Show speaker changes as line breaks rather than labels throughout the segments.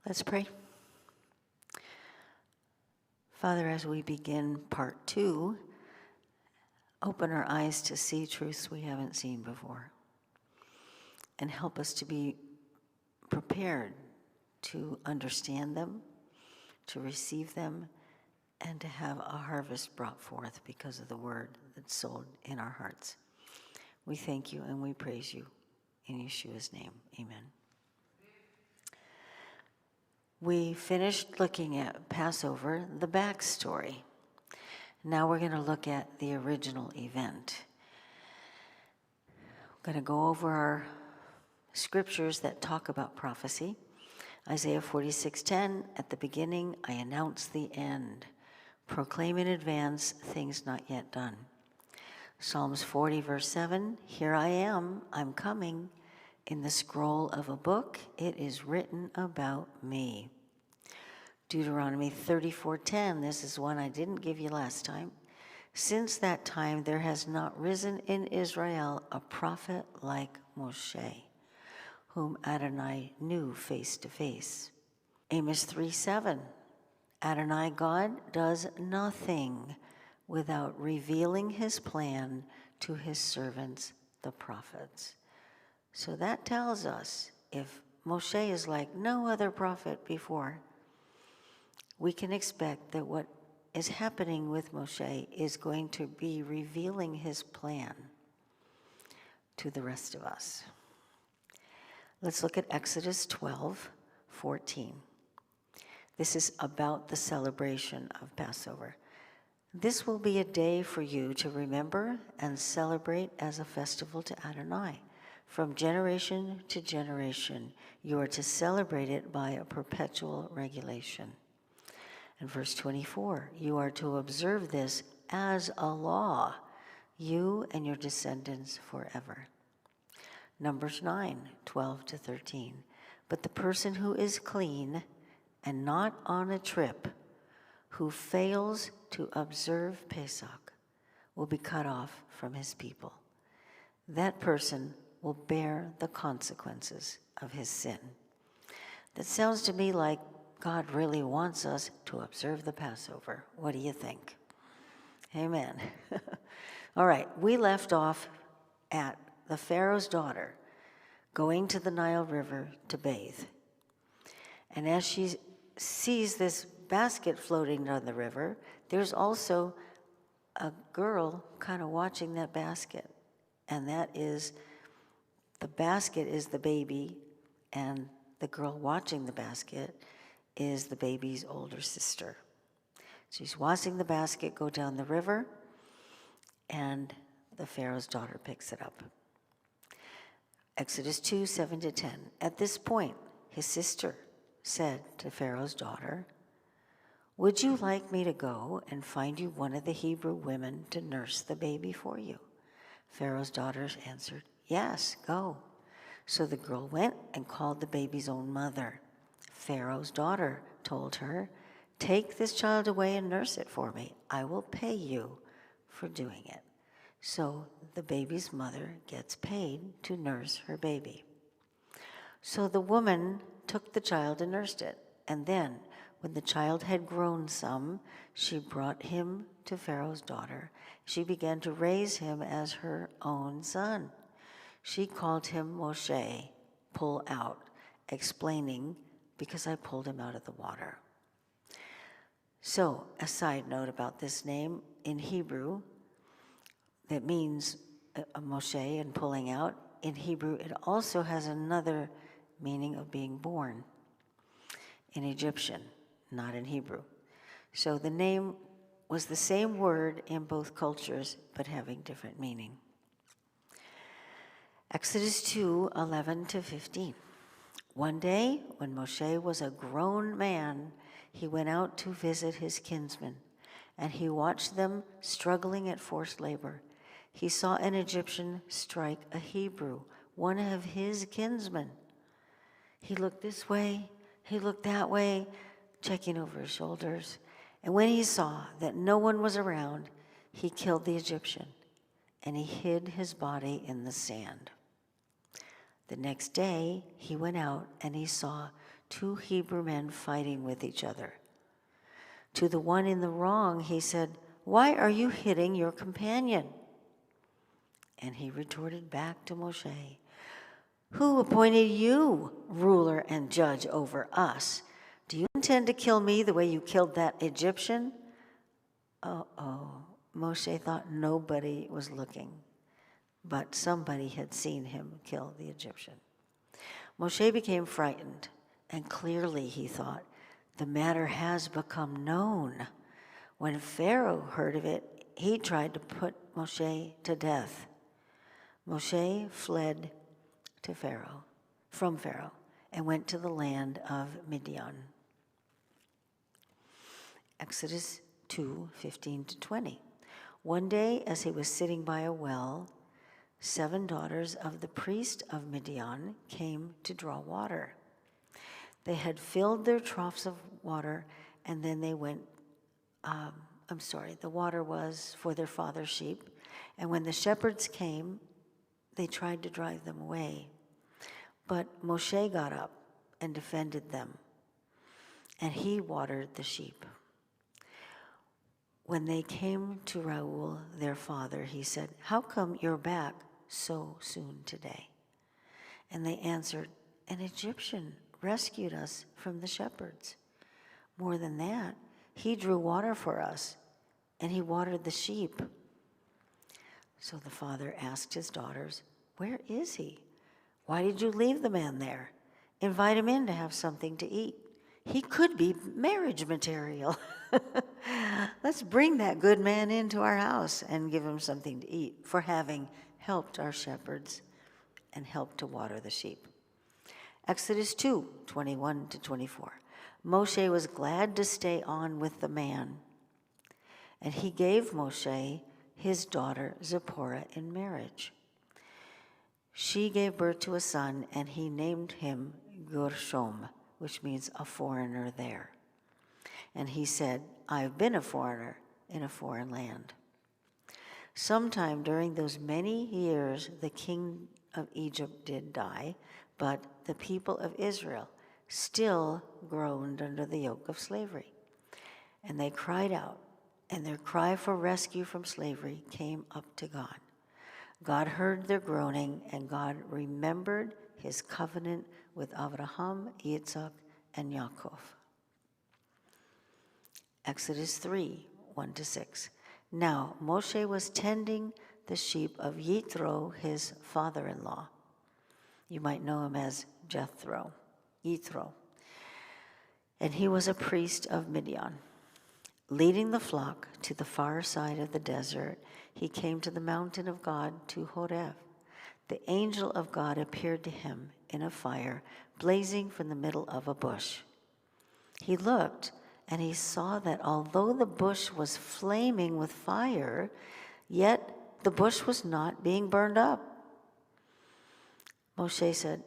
Let's pray. Father, as we begin part 2, open our eyes to see truths we haven't seen before, and help us to be prepared to understand them, to receive them, and to have a harvest brought forth because of the word that's sown in our hearts. We thank you and we praise you. In Yeshua's name, amen. We finished looking at Passover, the backstory. Now we're going to look at the original event. We're going to go over our scriptures that talk about prophecy. Isaiah 46:10, at the beginning I announce the end. Proclaim in advance things not yet done. Psalms 40 verse 7, here I am, I'm coming. In the scroll of a book, it is written about me. Deuteronomy 34:10, this is one I didn't give you last time. Since that time there has not risen in Israel a prophet like Moshe, whom Adonai knew face to face. Amos 3:7, Adonai God does nothing without revealing his plan to his servants, the prophets. So that tells us if Moshe is like no other prophet before, we can expect that what is happening with Moshe is going to be revealing his plan to the rest of us. Let's look at Exodus 12:14. This is about the celebration of Passover. This will be a day for you to remember and celebrate as a festival to Adonai. From generation to generation, you are to celebrate it by a perpetual regulation. And verse 24, you are to observe this as a law, you and your descendants forever. Numbers 9:12-13. But the person who is clean and not on a trip, who fails to observe Pesach, will be cut off from his people. That person will bear the consequences of his sin. That sounds to me like God really wants us to observe the Passover. What do you think? Amen. All right, we left off at the Pharaoh's daughter going to the Nile River to bathe. And as she sees this basket floating down the river, there's also a girl kind of watching that basket. And that is, the basket is the baby, and the girl watching the basket is the baby's older sister. She's watching the basket go down the river, and the Pharaoh's daughter picks it up. Exodus 2:7-10. At this point, his sister said to Pharaoh's daughter, would you like me to go and find you one of the Hebrew women to nurse the baby for you? Pharaoh's daughter answered, yes, go. So the girl went and called the baby's own mother. Pharaoh's daughter told her, take this child away and nurse it for me. I will pay you for doing it. So the baby's mother gets paid to nurse her baby. So the woman took the child and nursed it. And then, when the child had grown some, she brought him to Pharaoh's daughter. She began to raise him as her own son. She called him Moshe, pull out, explaining, because I pulled him out of the water. So, a side note about this name, in Hebrew, that means Moshe and pulling out. In Hebrew, it also has another meaning of being born. In Egyptian, not in Hebrew. So the name was the same word in both cultures, but having different meaning. Exodus 2:11-15. One day, when Moshe was a grown man, he went out to visit his kinsmen, and he watched them struggling at forced labor. He saw an Egyptian strike a Hebrew, one of his kinsmen. He looked this way, he looked that way, checking over his shoulders. And when he saw that no one was around, he killed the Egyptian, and he hid his body in the sand. The next day, he went out and he saw two Hebrew men fighting with each other. To the one in the wrong, he said, "Why are you hitting your companion?" And he retorted back to Moshe, "Who appointed you ruler and judge over us? Do you intend to kill me the way you killed that Egyptian?" Uh-oh. Moshe thought nobody was looking, but somebody had seen him kill the Egyptian. Moshe became frightened, and clearly he thought, the matter has become known. When Pharaoh heard of it, he tried to put Moshe to death. Moshe fled from Pharaoh, and went to the land of Midian. Exodus 2:15-20. One day, as he was sitting by a well, 7 daughters of the priest of Midian came to draw water. They had filled their troughs of water, and then they went, the water was for their father's sheep. And when the shepherds came, they tried to drive them away. But Moshe got up and defended them, and he watered the sheep. When they came to Reuel, their father, he said, "How come you're back so soon today?" And they answered, "An Egyptian rescued us from the shepherds. More than that, he drew water for us, and he watered the sheep." So the father asked his daughters, "Where is he? Why did you leave the man there? Invite him in to have something to eat. He could be marriage material." Let's bring that good man into our house and give him something to eat for having helped our shepherds and helped to water the sheep. Exodus 2:21-24. Moshe was glad to stay on with the man, and he gave Moshe his daughter Zipporah in marriage. She gave birth to a son, and he named him Gershom, which means a foreigner there. And he said, "I've been a foreigner in a foreign land." Sometime during those many years, the king of Egypt did die, but the people of Israel still groaned under the yoke of slavery. And they cried out, and their cry for rescue from slavery came up to God. God heard their groaning, and God remembered his covenant with Abraham, Yitzhak, and Yaakov. Exodus 3:1-6. Now Moshe was tending the sheep of Yitro, his father-in-law. You might know him as Jethro, Yitro. And he was a priest of Midian. Leading the flock to the far side of the desert, he came to the mountain of God, to Horeb. The angel of God appeared to him in a fire blazing from the middle of a bush. He looked, and he saw that although the bush was flaming with fire, yet the bush was not being burned up. Moshe said,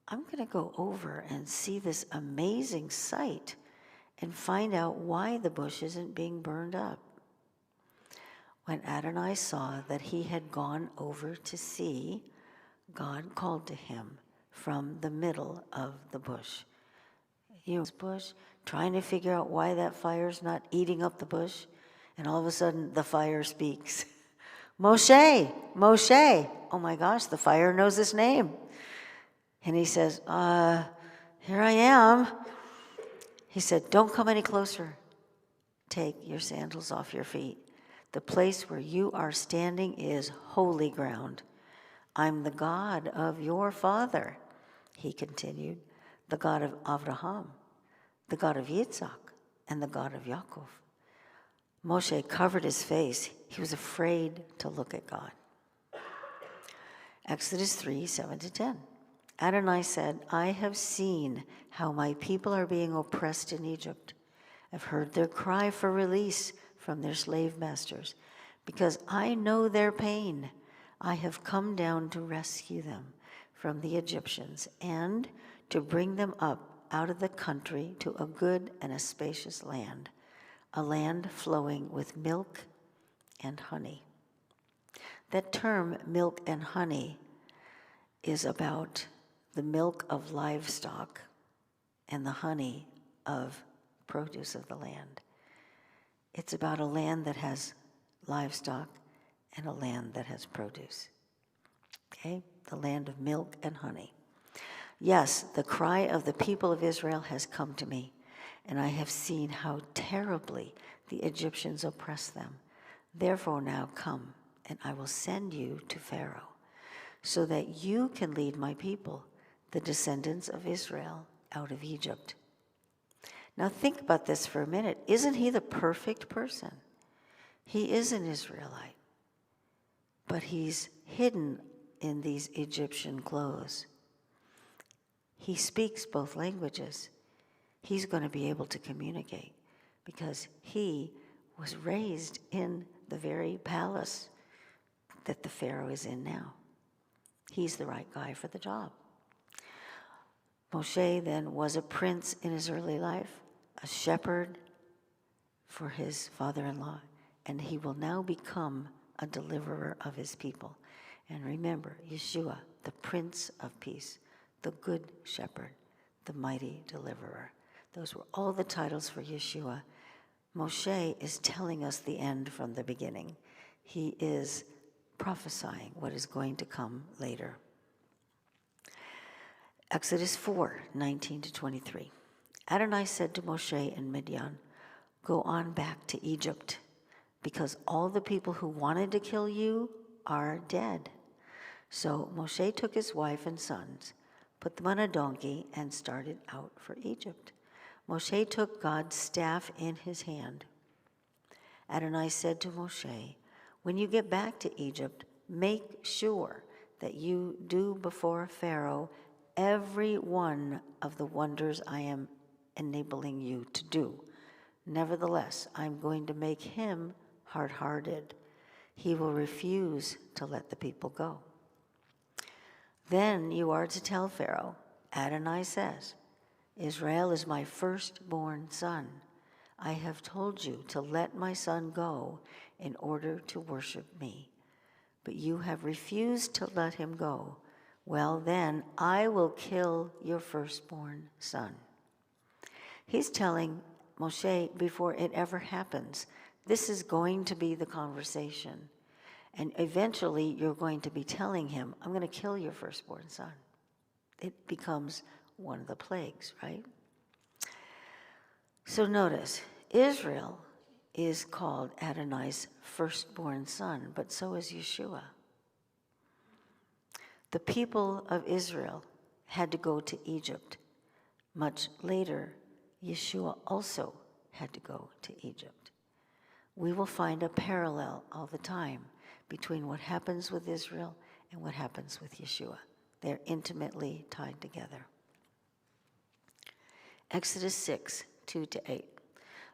"I'm going to go over and see this amazing sight and find out why the bush isn't being burned up." When Adonai saw that he had gone over to see, God called to him from the middle of the bush. You know, this bush, trying to figure out why that fire's not eating up the bush, and all of a sudden the fire speaks. "Moshe, Moshe." Oh my gosh, the fire knows his name. And he says, "Here I am." He said, "Don't come any closer. Take your sandals off your feet. The place where you are standing is holy ground. I'm the God of your father," he continued, "the God of Abraham, the God of Yitzhak, and the God of Yaakov." Moshe covered his face. He was afraid to look at God. Exodus 3:7-10. Adonai said, "I have seen how my people are being oppressed in Egypt. I've heard their cry for release from their slave masters. Because I know their pain, I have come down to rescue them from the Egyptians and to bring them up out of the country to a good and a spacious land, a land flowing with milk and honey." That term, milk and honey, is about the milk of livestock and the honey of produce of the land. It's about a land that has livestock and a land that has produce. Okay? The land of milk and honey. Yes, the cry of the people of Israel has come to me, and I have seen how terribly the Egyptians oppress them. Therefore now come, and I will send you to Pharaoh, so that you can lead my people, the descendants of Israel, out of Egypt. Now think about this for a minute. Isn't he the perfect person? He is an Israelite, but he's hidden in these Egyptian clothes. He speaks both languages. He's going to be able to communicate because he was raised in the very palace that the Pharaoh is in now. He's the right guy for the job. Moshe then was a prince in his early life, a shepherd for his father-in-law, and he will now become a deliverer of his people. And remember, Yeshua, the Prince of Peace, the Good Shepherd, the Mighty Deliverer. Those were all the titles for Yeshua. Moshe is telling us the end from the beginning. He is prophesying what is going to come later. Exodus 4:19-23. Adonai said to Moshe in Midian, "Go on back to Egypt, because all the people who wanted to kill you are dead." So Moshe took his wife and sons, put them on a donkey, and started out for Egypt. Moshe took God's staff in his hand. Adonai said to Moshe, "When you get back to Egypt, make sure that you do before Pharaoh every one of the wonders I am enabling you to do. Nevertheless, I'm going to make him hard-hearted. He will refuse to let the people go. Then you are to tell Pharaoh, Adonai says, Israel is my firstborn son. I have told you to let my son go in order to worship me. But you have refused to let him go. Well, then I will kill your firstborn son." He's telling Moshe before it ever happens, this is going to be the conversation. And eventually you're going to be telling him, I'm going to kill your firstborn son. It becomes one of the plagues, right? So notice, Israel is called Adonai's firstborn son, but so is Yeshua. The people of Israel had to go to Egypt. Much later, Yeshua also had to go to Egypt. We will find a parallel all the time between what happens with Israel and what happens with Yeshua. They're intimately tied together. Exodus 6:2-8.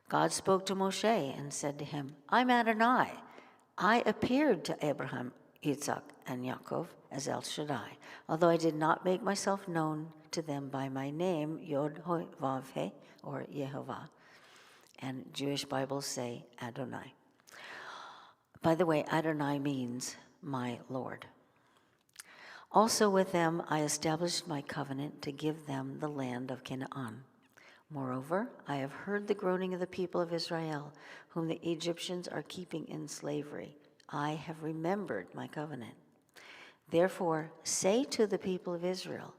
God spoke to Moshe and said to him, I'm Adonai. I appeared to Abraham, Yitzhak, and Yaakov as El Shaddai, although I did not make myself known to them by my name, Yod-Heh-Vav-Heh, or Yehovah. And Jewish Bibles say Adonai. By the way, Adonai means my Lord. Also with them I established my covenant to give them the land of Canaan. Moreover, I have heard the groaning of the people of Israel, whom the Egyptians are keeping in slavery. I have remembered my covenant. Therefore, say to the people of Israel,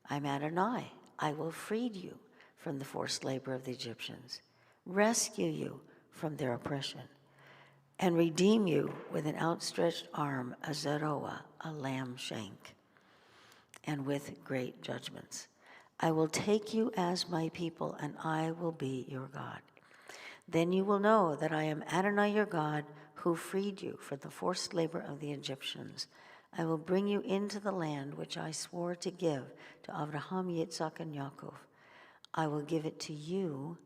I'm Adonai. I will free you from the forced labor of the Egyptians, rescue you from their oppression, and redeem you with an outstretched arm, a zeroah, a lamb shank, and with great judgments. I will take you as my people, and I will be your God. Then you will know that I am Adonai your God, who freed you from the forced labor of the Egyptians. I will bring you into the land which I swore to give to Abraham, Yitzhak, and Yaakov. I will give it to you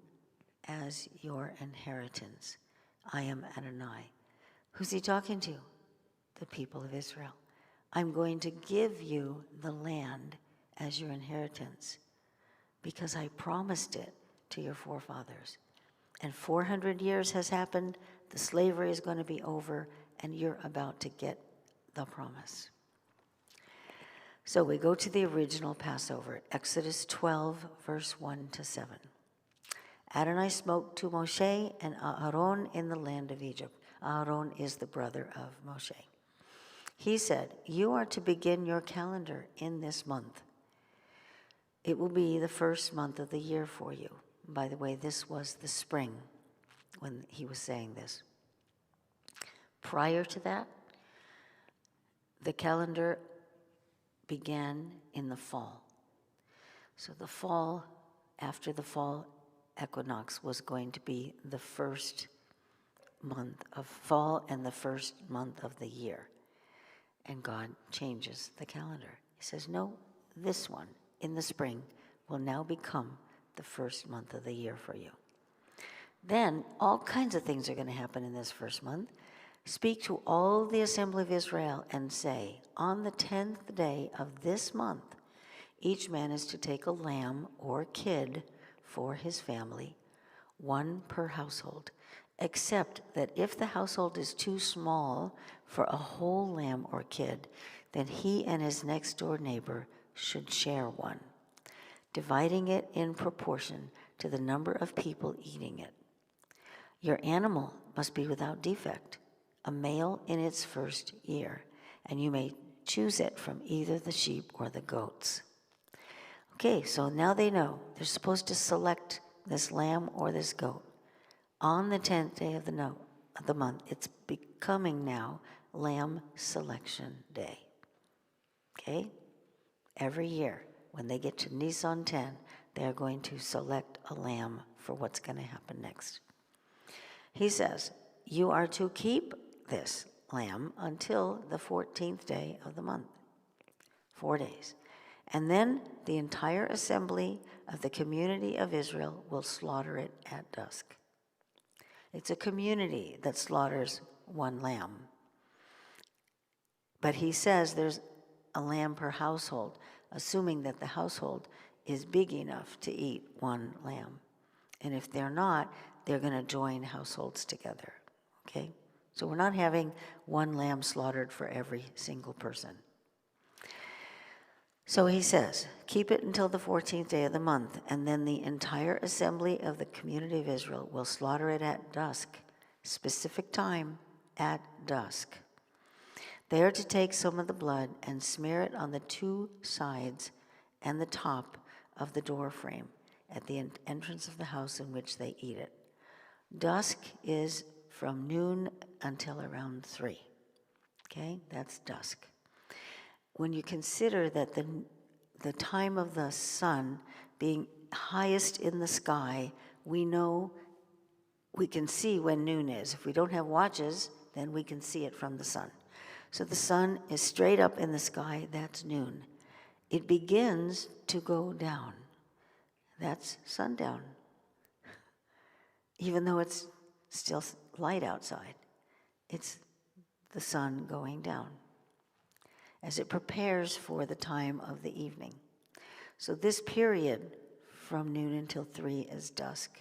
as your inheritance. I am Adonai. Who's he talking to? The people of Israel. I'm going to give you the land as your inheritance because I promised it to your forefathers. And 400 years has happened, the slavery is going to be over, and you're about to get the promise. So we go to the original Passover, Exodus 12, verse 1 to 7. Adonai spoke to Moshe and Aaron in the land of Egypt. Aaron is the brother of Moshe. He said, "You are to begin your calendar in this month. It will be the first month of the year for you." By the way, this was the spring when he was saying this. Prior to that, the calendar began in the fall. So the fall, after the fall equinox, was going to be the first month of fall and the first month of the year. And God changes the calendar. He says, no, this one in the spring will now become the first month of the year for you. Then all kinds of things are going to happen in this first month. Speak to all the assembly of Israel and say, on the 10th day of this month, each man is to take a lamb or kid for his family, one per household, except that if the household is too small for a whole lamb or kid, then he and his next door neighbor should share one, dividing it in proportion to the number of people eating it. Your animal must be without defect, a male in its first year, and you may choose it from either the sheep or the goats. Okay, so now they know they're supposed to select this lamb or this goat on the 10th day of the month. It's becoming now Lamb Selection Day. Okay? Every year, when they get to Nisan 10, they're going to select a lamb for what's going to happen next. He says, you are to keep this lamb until the 14th day of the month, 4 days. And then the entire assembly of the community of Israel will slaughter it at dusk. It's a community that slaughters one lamb. But he says there's a lamb per household, assuming that the household is big enough to eat one lamb. And if they're not, they're going to join households together. Okay? So we're not having one lamb slaughtered for every single person. So he says, keep it until the 14th day of the month, and then the entire assembly of the community of Israel will slaughter it at dusk, specific time at dusk. They are to take some of the blood and smear it on the two sides and the top of the door frame at the entrance of the house in which they eat it. Dusk is from noon until around 3. Okay, that's dusk. When you consider that the time of the sun being highest in the sky, we know we can see when noon is. If we don't have watches, then we can see it from the sun. So the sun is straight up in the sky, that's noon. It begins to go down. That's sundown. Even though it's still light outside, it's the sun going down as it prepares for the time of the evening. So this period from noon until 3 is dusk,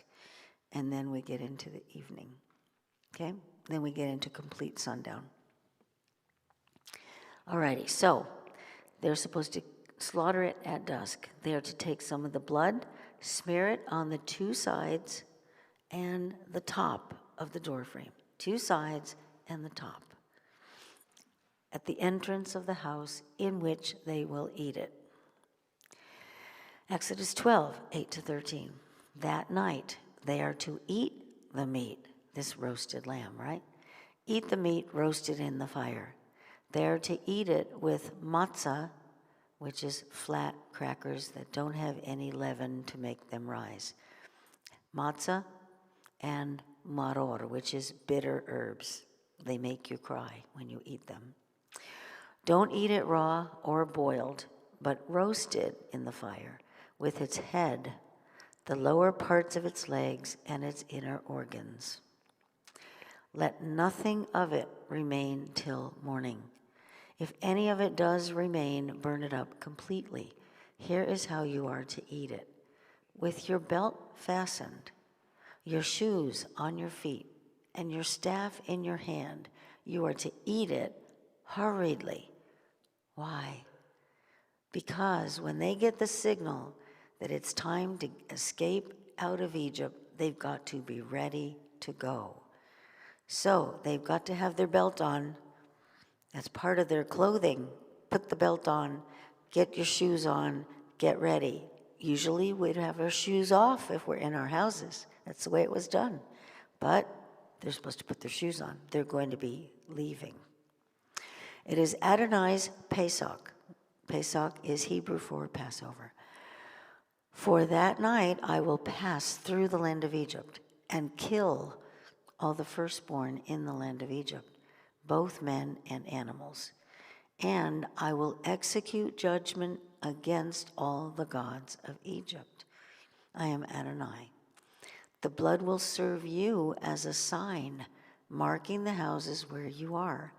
and then we get into the evening. Okay? Then we get into complete sundown. Alrighty, so they're supposed to slaughter it at dusk. They are to take some of the blood, smear it on the two sides and the top of the doorframe. Two sides and the top, at the entrance of the house in which they will eat it. Exodus 12, 8 to 13. That night they are to eat the meat, this roasted lamb, right? Eat the meat roasted in the fire. They are to eat it with matzah, which is flat crackers that don't have any leaven to make them rise. Matzah and maror, which is bitter herbs. They make you cry when you eat them. Don't eat it raw or boiled, but roasted in the fire with its head, the lower parts of its legs, and its inner organs. Let nothing of it remain till morning. If any of it does remain, burn it up completely. Here is how you are to eat it. With your belt fastened, your shoes on your feet, and your staff in your hand, you are to eat it hurriedly. Why? Because when they get the signal that it's time to escape out of Egypt, they've got to be ready to go. So they've got to have their belt on. That's part of their clothing. Put the belt on, get your shoes on, get ready. Usually we'd have our shoes off if we're in our houses. That's the way it was done. But they're supposed to put their shoes on. They're going to be leaving. It is Adonai's Pesach. Pesach is Hebrew for Passover. For that night I will pass through the land of Egypt and kill all the firstborn in the land of Egypt, both men and animals. And I will execute judgment against all the gods of Egypt. I am Adonai. The blood will serve you as a sign, marking the houses where you are.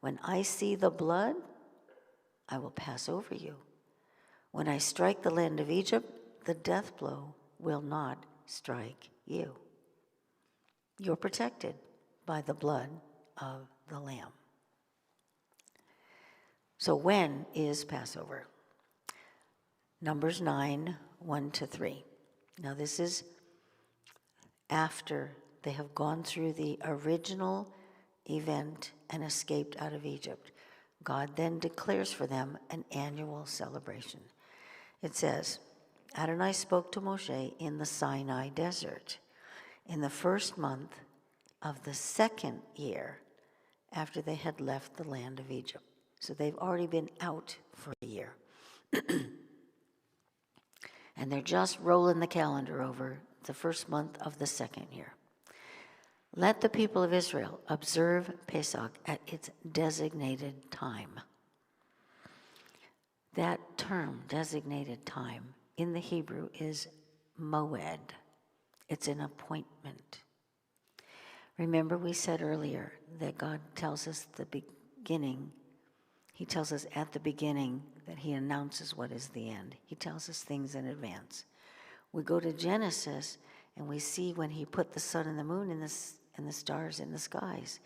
When I see the blood, I will pass over you. When I strike the land of Egypt, the death blow will not strike you. You're protected by the blood of the Lamb. So when is Passover? Numbers 9, 1-3. Now this is after they have gone through the original event and escaped out of Egypt. God then declares for them an annual celebration. It says, Adonai spoke to Moshe in the Sinai desert in the first month of the second year after they had left the land of Egypt. So they've already been out for a year. And they're just rolling the calendar over the first month of the second year. Let the people of Israel observe Pesach at its designated time. That term, designated time, in the Hebrew is moed. It's an appointment. Remember we said earlier that God tells us He tells us at the beginning that he announces what is the end. He tells us things in advance. We go to Genesis and we see when he put the sun and the moon and the stars in the skies.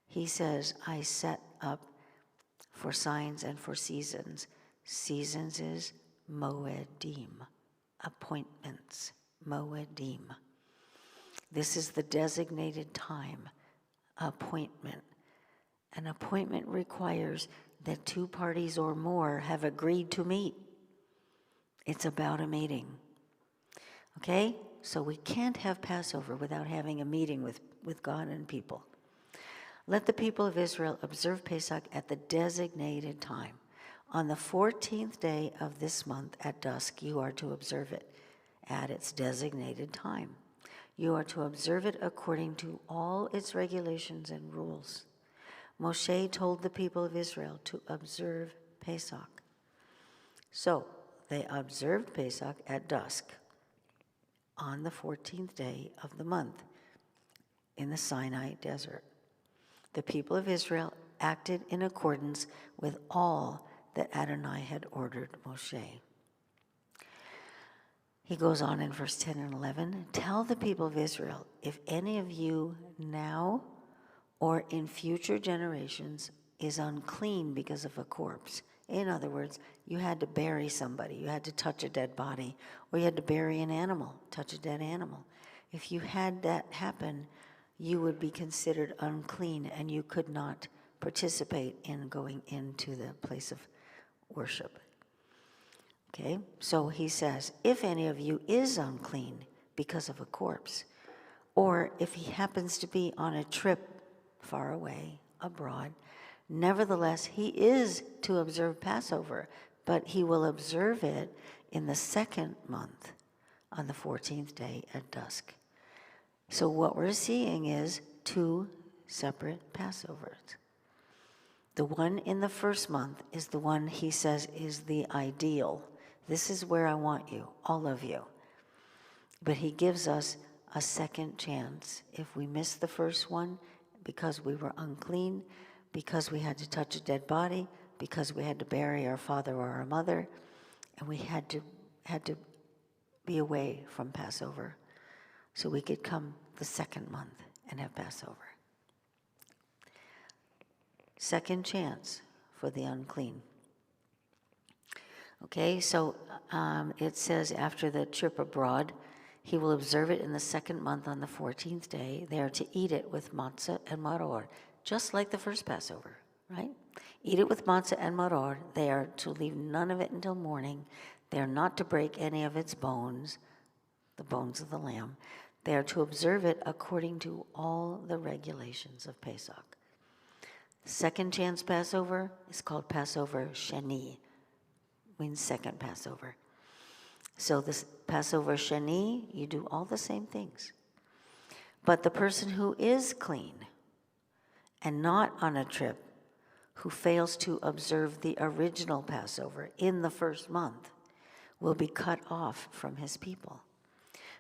He says, I set up for signs and for seasons. Seasons is moedim, appointments, moedim. This is the designated time, appointment. An appointment requires that two parties or more have agreed to meet. It's about a meeting. Okay? So we can't have Passover without having a meeting with God and people. Let the people of Israel observe Pesach at the designated time. On the 14th day of this month at dusk, you are to observe it at its designated time. You are to observe it according to all its regulations and rules. Moshe told the people of Israel to observe Pesach. So they observed Pesach at dusk on the 14th day of the month in the Sinai desert. The people of Israel acted in accordance with all that Adonai had ordered Moshe. He goes on in verse 10 and 11, tell the people of Israel, if any of you now or in future generations is unclean because of a corpse. In other words, you had to bury somebody, you had to touch a dead body, or you had to bury an animal, touch a dead animal. If you had that happen, you would be considered unclean and you could not participate in going into the place of worship. Okay, so he says, if any of you is unclean because of a corpse, or if he happens to be on a trip far away, abroad, nevertheless, he is to observe Passover, but he will observe it in the second month on the 14th day at dusk. So what we're seeing is two separate Passovers. The one in the first month is the one he says is the ideal. This is where I want you, all of you. But he gives us a second chance. If we miss the first one because we were unclean, because we had to touch a dead body, because we had to bury our father or our mother, and we had to be away from Passover, so we could come the second month and have Passover. Second chance for the unclean. Okay, so it says after the trip abroad, he will observe it in the second month on the 14th day. They are to eat it with matzah and maror, just like the first Passover, right? Eat it with matzah and maror. They are to leave none of it until morning. They are not to break any of its bones, the bones of the lamb. They are to observe it according to all the regulations of Pesach. Second chance Passover is called Passover Sheni, means second Passover. So this Passover Sheni, you do all the same things. But the person who is clean and not on a trip, who fails to observe the original Passover in the first month, will be cut off from his people,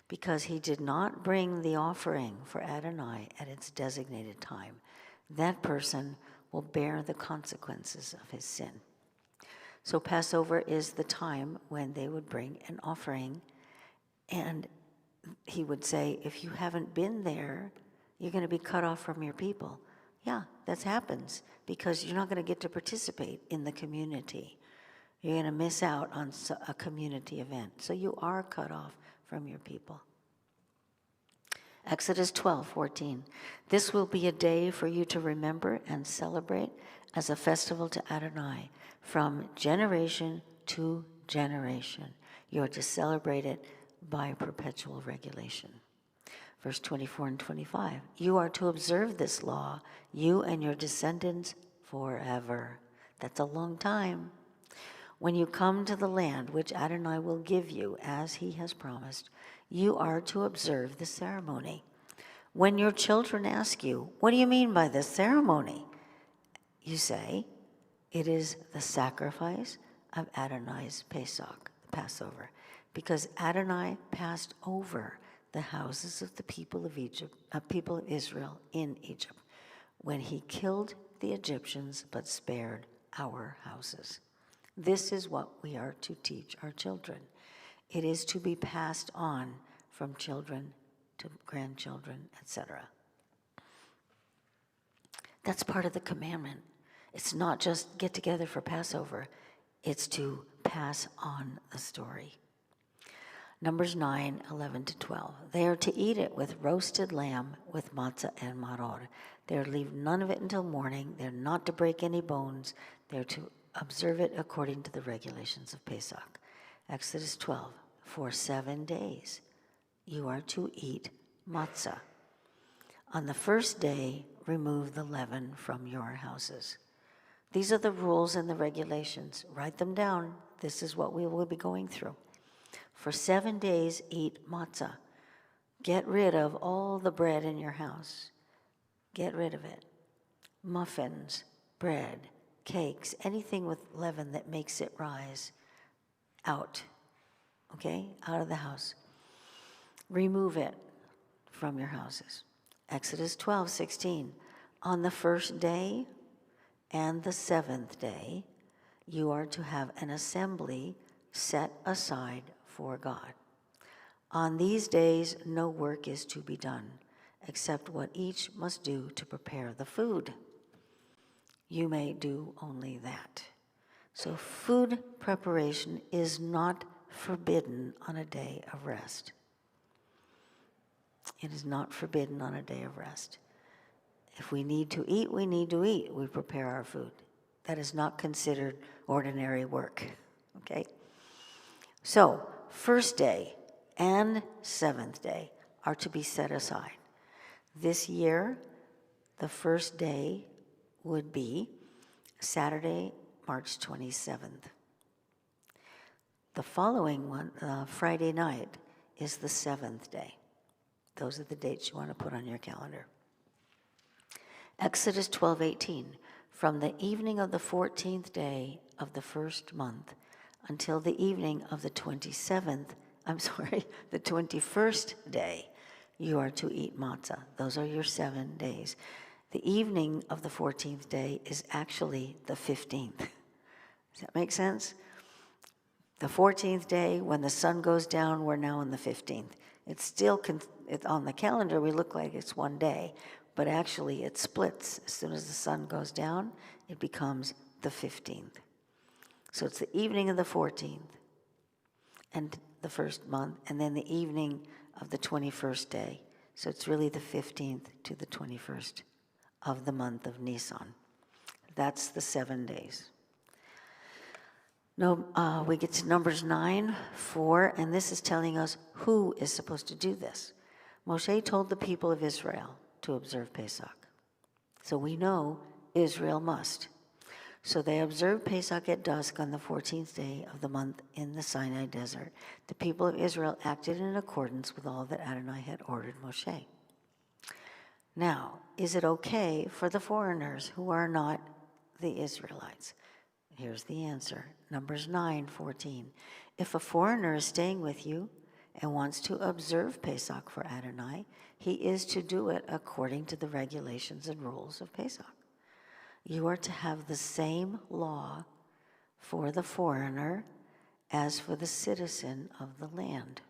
because he did not bring the offering for Adonai at its designated time. That person will bear the consequences of his sin. So Passover is the time when they would bring an offering, and he would say, if you haven't been there, you're going to be cut off from your people. Yeah, that happens, because you're not going to get to participate in the community. You're going to miss out on a community event. So you are cut off from your people. Exodus 12:14. This will be a day for you to remember and celebrate as a festival to Adonai from generation to generation. You are to celebrate it by perpetual regulation. Verse 24 and 25. You are to observe this law, you and your descendants forever. That's a long time. When you come to the land which Adonai will give you as he has promised, you are to observe the ceremony. When your children ask you, what do you mean by this ceremony? You say, it is the sacrifice of Adonai's Pesach, the Passover, because Adonai passed over the houses of the people of Israel in Egypt, when he killed the Egyptians but spared our houses. This is what we are to teach our children. It is to be passed on from children to grandchildren, etc. That's part of the commandment. It's not just get together for Passover. It's to pass on the story. Numbers 9:11 to 12. They are to eat it with roasted lamb with matzah and maror. They are to leave none of it until morning. They're not to break any bones. They're to observe it according to the regulations of Pesach. Exodus 12. For 7 days you are to eat matzah. On the first day, remove the leaven from your houses. These are the rules and the regulations. Write them down. This is what we will be going through. For 7 days, eat matzah. Get rid of all the bread in your house. Get rid of it. Muffins, bread, cakes, anything with leaven that makes it rise, out. Okay? Out of the house. Remove it from your houses. Exodus 12:16. On the first day and the 7th day, you are to have an assembly set aside for God. On these days, no work is to be done, except what each must do to prepare the food. You may do only that. So food preparation is not forbidden on a day of rest. It is not forbidden on a day of rest. If we need to eat, we need to eat. We prepare our food. That is not considered ordinary work, okay? So, first day and 7th day are to be set aside. This year, the first day would be Saturday, March 27th. The following one, Friday night, is the 7th day. Those are the dates you want to put on your calendar. Exodus 12:18. From the evening of the 14th day of the first month until the evening of the 21st day, you are to eat matzah. Those are your 7 days. The evening of the 14th day is actually the 15th. Does that make sense? The 14th day, when the sun goes down, we're now on the 15th. It's still, on the calendar, we look like it's one day, but actually it splits. As soon as the sun goes down, it becomes the 15th. So it's the evening of the 14th and the first month, and then the evening of the 21st day. So it's really the 15th to the 21st of the month of Nisan. That's the 7 days. No, we get to Numbers 9, 4, and this is telling us who is supposed to do this. Moshe told the people of Israel to observe Pesach. So we know Israel must. So they observed Pesach at dusk on the 14th day of the month in the Sinai desert. The people of Israel acted in accordance with all that Adonai had ordered Moshe. Now, is it okay for the foreigners who are not the Israelites? Here's the answer. Numbers 9:14. If a foreigner is staying with you and wants to observe Pesach for Adonai, he is to do it according to the regulations and rules of Pesach. You are to have the same law for the foreigner as for the citizen of the land.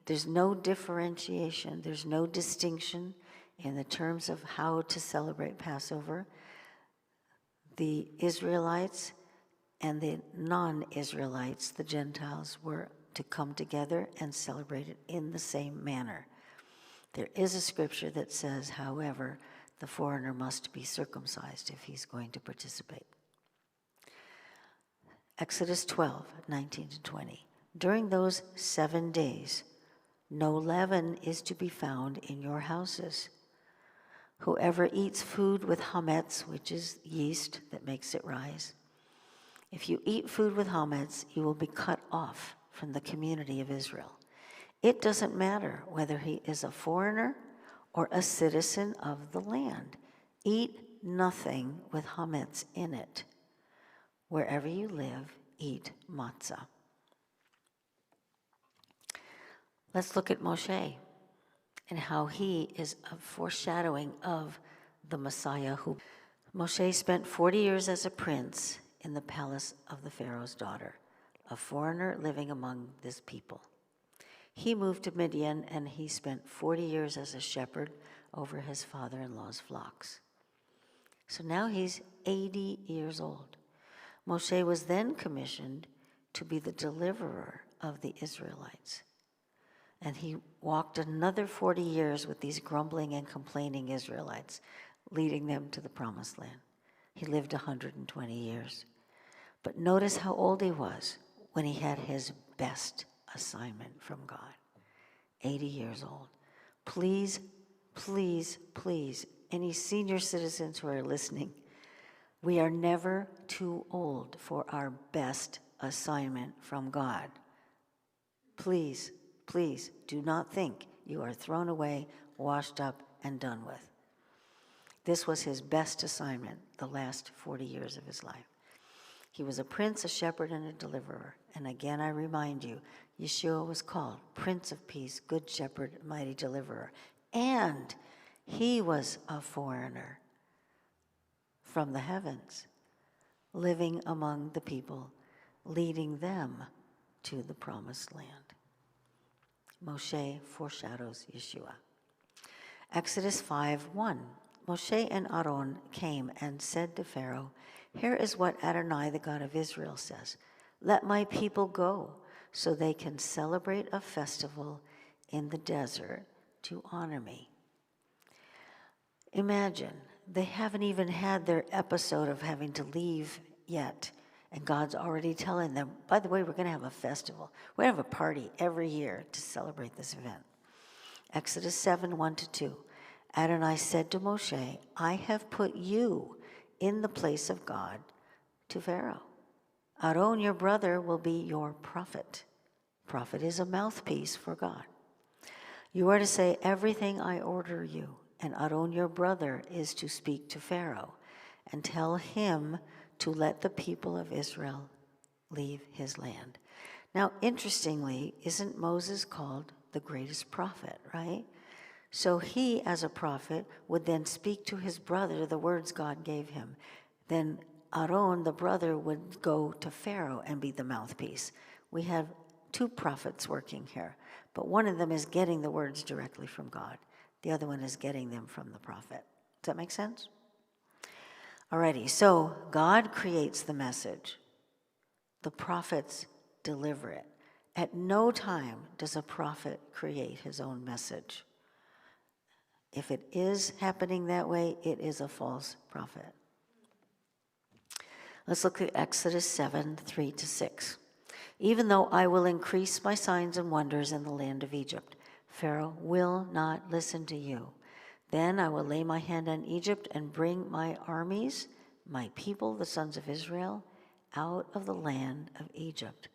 There's no differentiation, there's no distinction in the terms of how to celebrate Passover. The Israelites and the non-Israelites, the Gentiles, were to come together and celebrate it in the same manner. There is a scripture that says, however, the foreigner must be circumcised if he's going to participate. Exodus 12:19-20. During those 7 days, no leaven is to be found in your houses. Whoever eats food with hametz, which is yeast that makes it rise, if you eat food with hametz, you will be cut off from the community of Israel. It doesn't matter whether he is a foreigner or a citizen of the land. Eat nothing with hametz in it. Wherever you live, eat matzah. Let's look at Moshe and how he is a foreshadowing of the Messiah. Moshe spent 40 years as a prince in the palace of the Pharaoh's daughter, a foreigner living among this people. He moved to Midian and he spent 40 years as a shepherd over his father-in-law's flocks. So now he's 80 years old. Moshe was then commissioned to be the deliverer of the Israelites. And he walked another 40 years with these grumbling and complaining Israelites, leading them to the promised land. He lived 120 years. But notice how old he was when he had his best assignment from God. 80 years old. Please, please, please, any senior citizens who are listening, we are never too old for our best assignment from God. Please, please do not think you are thrown away, washed up, and done with. This was his best assignment the last 40 years of his life. He was a prince, a shepherd, and a deliverer. And again, I remind you, Yeshua was called Prince of Peace, Good Shepherd, Mighty Deliverer. And he was a foreigner from the heavens, living among the people, leading them to the promised land. Moshe foreshadows Yeshua. Exodus 5:1. Moshe and Aaron came and said to Pharaoh, "Here is what Adonai, the God of Israel, says. Let my people go so they can celebrate a festival in the desert to honor me." Imagine, they haven't even had their episode of having to leave yet. And God's already telling them, by the way, we're going to have a festival. We're going to have a party every year to celebrate this event. Exodus 7:1-2. Adonai said to Moshe, "I have put you in the place of God to Pharaoh. Aaron, your brother, will be your prophet. Prophet is a mouthpiece for God. You are to say everything I order you, and Aaron, your brother, is to speak to Pharaoh and tell him to let the people of Israel leave his land." Now, interestingly, isn't Moses called the greatest prophet, right? So he, as a prophet, would then speak to his brother the words God gave him. Then Aaron, the brother, would go to Pharaoh and be the mouthpiece. We have two prophets working here, but one of them is getting the words directly from God. The other one is getting them from the prophet. Does that make sense? Alrighty, so God creates the message. The prophets deliver it. At no time does a prophet create his own message. If it is happening that way, it is a false prophet. Let's look at Exodus 7, 3-6. Even though I will increase my signs and wonders in the land of Egypt, Pharaoh will not listen to you. Then I will lay my hand on Egypt and bring my armies, my people, the sons of Israel, out of the land of Egypt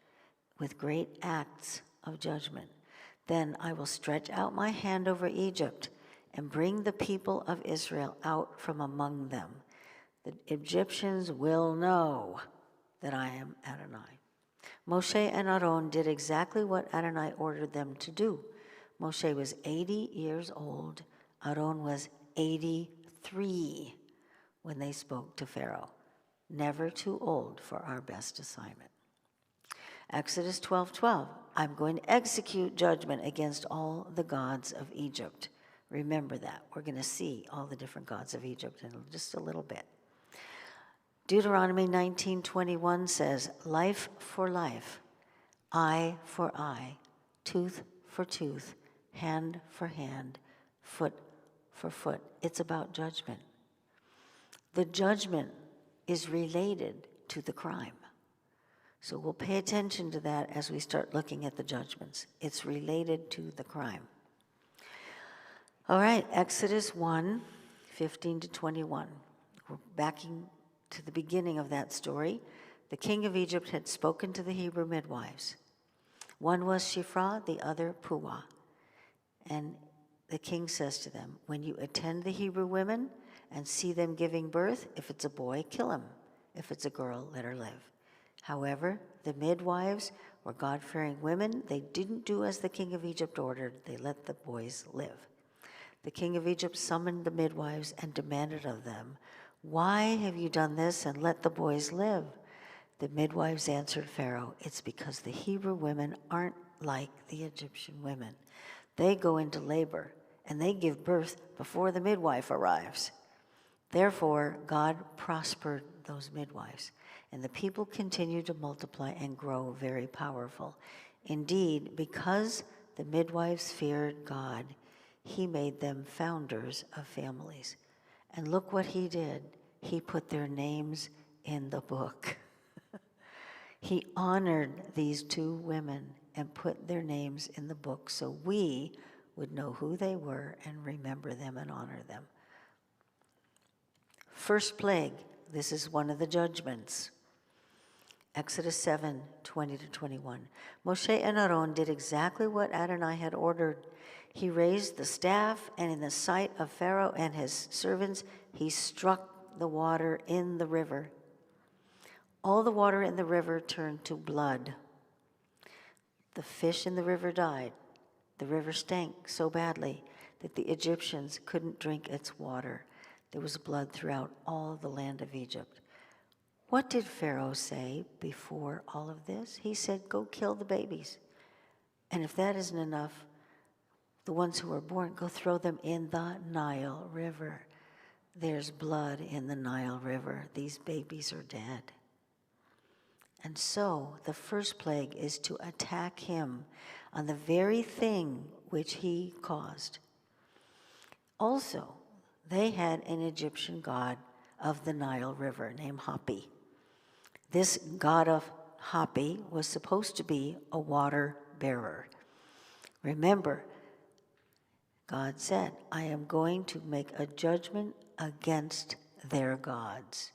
with great acts of judgment. Then I will stretch out my hand over Egypt and bring the people of Israel out from among them. The Egyptians will know that I am Adonai. Moshe and Aaron did exactly what Adonai ordered them to do. Moshe was 80 years old. Aaron was 83 when they spoke to Pharaoh. Never too old for our best assignment. Exodus 12:12. I'm going to execute judgment against all the gods of Egypt. Remember that. We're going to see all the different gods of Egypt in just a little bit. Deuteronomy 19:21 says, life for life, eye for eye, tooth for tooth, hand for hand, foot for foot. It's about judgment. The judgment is related to the crime. So we'll pay attention to that as we start looking at the judgments. It's related to the crime. All right, Exodus 1, 15-21. We're backing to the beginning of that story. The king of Egypt had spoken to the Hebrew midwives. One was Shiphrah, the other Puah. And the king says to them, when you attend the Hebrew women and see them giving birth, if it's a boy, kill him. If it's a girl, let her live. However, the midwives were God-fearing women. They didn't do as the king of Egypt ordered. They let the boys live. The king of Egypt summoned the midwives and demanded of them, why have you done this and let the boys live? The midwives answered Pharaoh, it's because the Hebrew women aren't like the Egyptian women. They go into labor and they give birth before the midwife arrives. Therefore, God prospered those midwives, and the people continued to multiply and grow very powerful. Indeed, because the midwives feared God, he made them founders of families. And look what he did. He put their names in the book. He honored these two women and put their names in the book so we would know who they were and remember them and honor them. First plague, this is one of the judgments. Exodus 7, 20-21. Moshe and Aaron did exactly what Adonai had ordered. He raised the staff, and in the sight of Pharaoh and his servants, he struck the water in the river. All the water in the river turned to blood. The fish in the river died. The river stank so badly that the Egyptians couldn't drink its water. There was blood throughout all the land of Egypt. What did Pharaoh say before all of this? He said, go kill the babies. And if that isn't enough, the ones who are born, go throw them in the Nile River. There's blood in the Nile River. These babies are dead. And so the first plague is to attack him on the very thing which he caused. Also, they had an Egyptian god of the Nile River named Hapi. This god of Hapi was supposed to be a water bearer. Remember, God said, I am going to make a judgment against their gods.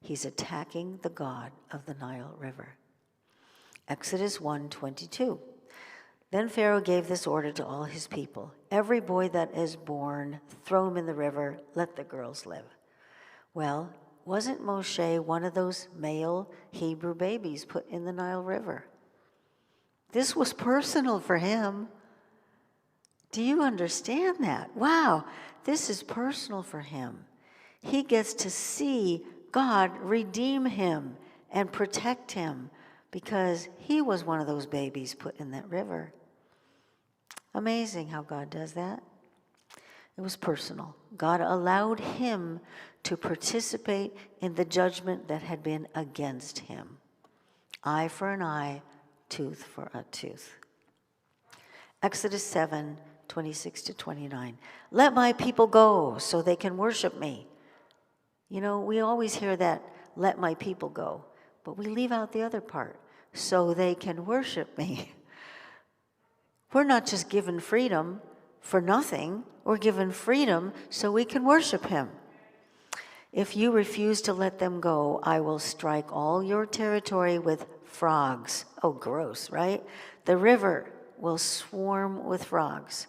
He's attacking the god of the Nile River. Exodus 1:22. Then Pharaoh gave this order to all his people. Every boy that is born, throw him in the river, let the girls live. Well, wasn't Moshe one of those male Hebrew babies put in the Nile River? This was personal for him. Do you understand that? Wow, this is personal for him. He gets to see God redeem him and protect him because he was one of those babies put in that river. Amazing how God does that. It was personal. God allowed him to participate in the judgment that had been against him. Eye for an eye, tooth for a tooth. Exodus 7, 26 to 29. Let my people go so they can worship me. You know, we always hear that, let my people go, but we leave out the other part, so they can worship me. We're not just given freedom for nothing. We're given freedom so we can worship him. If you refuse to let them go, I will strike all your territory with frogs. Oh, gross, right? The river will swarm with frogs.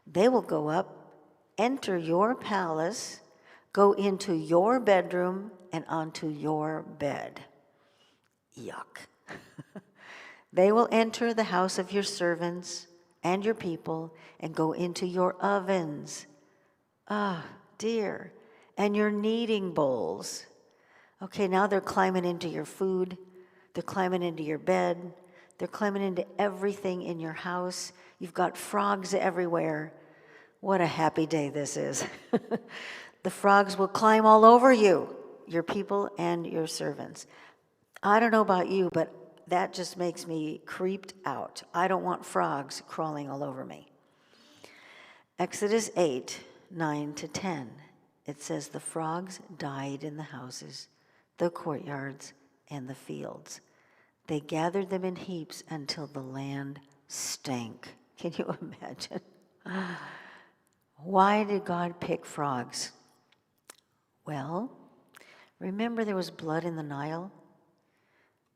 They will go up, enter your palace, go into your bedroom, and onto your bed. Yuck. They will enter the house of your servants and your people and go into your ovens. Ah, dear. And your kneading bowls. Okay, now they're climbing into your food. They're climbing into your bed. They're climbing into everything in your house. You've got frogs everywhere. What a happy day this is. The frogs will climb all over you, your people and your servants. I don't know about you, but that just makes me creeped out. I don't want frogs crawling all over me. Exodus 8, 9 to 10. It says, the frogs died in the houses, the courtyards, and the fields. They gathered them in heaps until the land stank. Can you imagine? Why did God pick frogs? Well, remember there was blood in the Nile?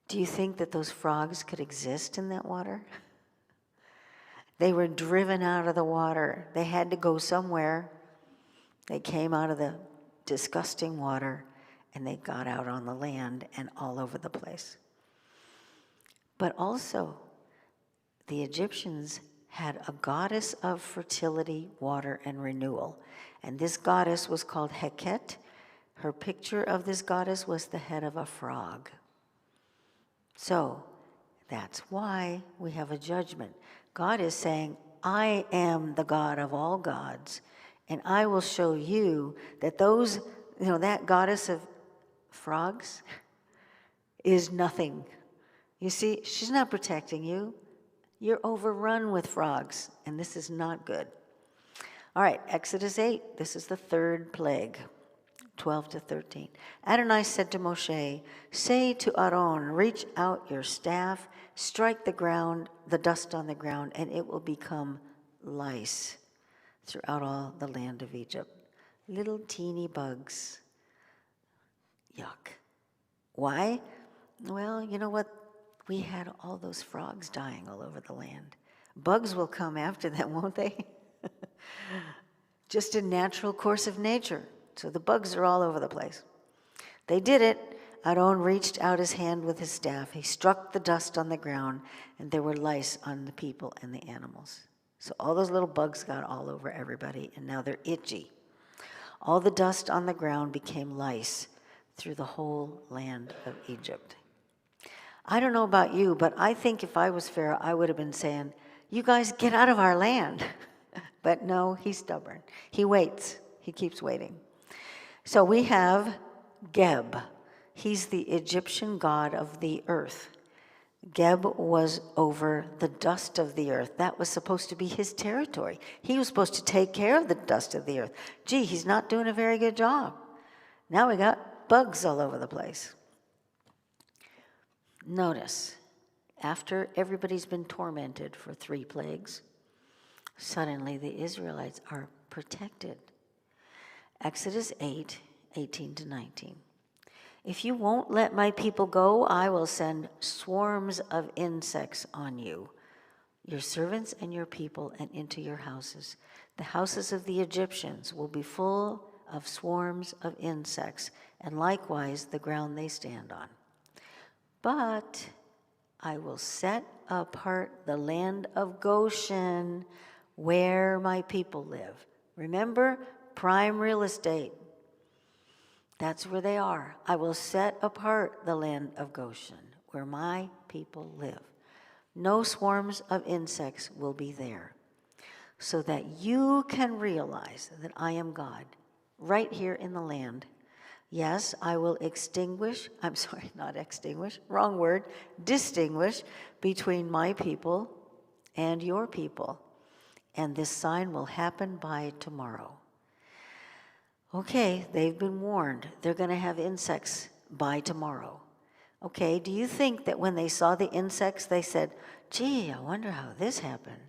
Do you think that those frogs could exist in that water? They were driven out of the water. They had to go somewhere. They came out of the disgusting water, and they got out on the land and all over the place. But also, the Egyptians had a goddess of fertility, water, and renewal. And this goddess was called Heket. Her picture of this goddess was the head of a frog. So, that's why we have a judgment. God is saying, I am the God of all gods, and I will show you that those, that goddess of frogs is nothing. You see, she's not protecting you. You're overrun with frogs, and this is not good. All right, Exodus 8, this is the third plague, 12 to 13. Adonai said to Moshe, say to Aaron, reach out your staff, strike the ground, the dust on the ground, and it will become lice throughout all the land of Egypt. Little teeny bugs. Yuck. Why? Well, you know what? We had all those frogs dying all over the land. Bugs will come after them, won't they? Just a natural course of nature. So the bugs are all over the place. They did it. Aaron reached out his hand with his staff. He struck the dust on the ground, and there were lice on the people and the animals. So all those little bugs got all over everybody, and now they're itchy. All the dust on the ground became lice through the whole land of Egypt. I don't know about you, but I think if I was Pharaoh, I would have been saying, you guys get out of our land. But no, he's stubborn. He waits. He keeps waiting. So we have Geb. He's the Egyptian god of the earth. Geb was over the dust of the earth. That was supposed to be his territory. He was supposed to take care of the dust of the earth. Gee, he's not doing a very good job. Now we got bugs all over the place. Notice, after everybody's been tormented for 3 plagues, suddenly the Israelites are protected. Exodus 8, 18 to 19. If you won't let my people go, I will send swarms of insects on you, your servants and your people, and into your houses. The houses of the Egyptians will be full of swarms of insects, and likewise the ground they stand on. But I will set apart the land of Goshen, where my people live. Remember, prime real estate. That's where they are. I will set apart the land of Goshen, where my people live. No swarms of insects will be there. so that you can realize that I am God right here in the land. Yes, I will distinguish between my people and your people. And this sign will happen by tomorrow. Okay, they've been warned. They're going to have insects by tomorrow. Okay, do you think that when they saw the insects, they said, gee, I wonder how this happened?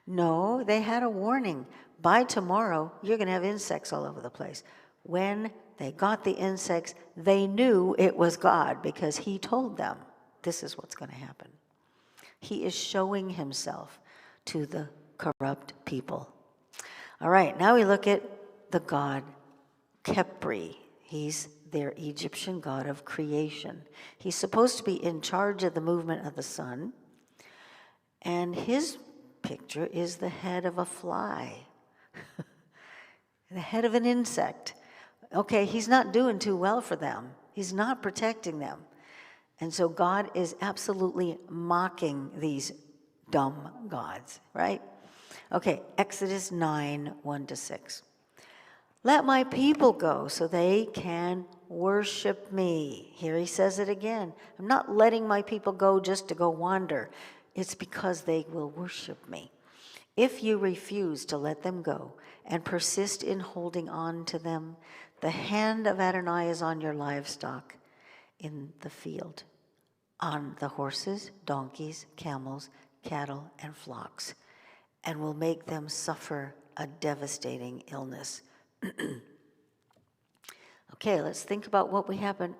No, they had a warning. By tomorrow, you're going to have insects all over the place. When they got the insects, they knew it was God because he told them this is what's going to happen. He is showing himself to the corrupt people. All right, now we look at the god Khepri. He's their Egyptian god of creation. He's supposed to be in charge of the movement of the sun, and his picture is the head of a fly, the head of an insect. Okay, he's not doing too well for them. He's not protecting them. And so God is absolutely mocking these dumb gods, right? Okay, Exodus 9, 1-6. Let my people go so they can worship me. Here he says it again. I'm not letting my people go just to go wander. It's because they will worship me. If you refuse to let them go and persist in holding on to them, the hand of Adonai is on your livestock in the field, on the horses, donkeys, camels, cattle, and flocks, and will make them suffer a devastating illness. Okay, let's think about what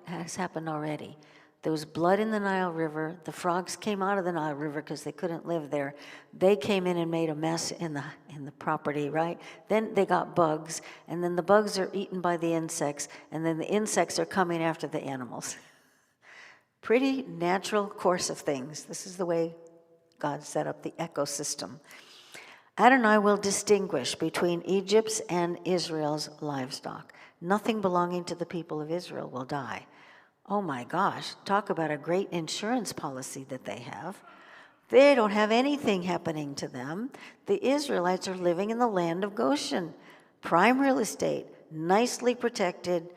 has happened already. There was blood in the Nile River. The frogs came out of the Nile River because they couldn't live there. They came in and made a mess in the property, right? Then they got bugs, and then the bugs are eaten by the insects, and then the insects are coming after the animals. Pretty natural course of things. This is the way God set up the ecosystem. Adonai will distinguish between Egypt's and Israel's livestock. Nothing belonging to the people of Israel will die. Oh my gosh, talk about a great insurance policy that they have. They don't have anything happening to them. The Israelites are living in the land of Goshen, prime real estate, nicely protected,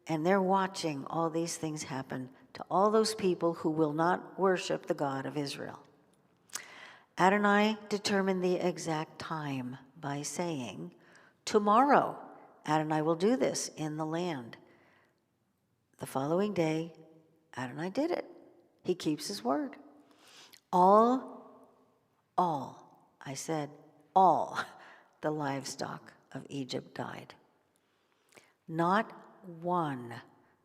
and they're watching all these things happen to all those people who will not worship the God of Israel. Adonai determined the exact time by saying, tomorrow Adonai will do this in the land. The following day, Adonai did it. He keeps his word. All the livestock of Egypt died. Not one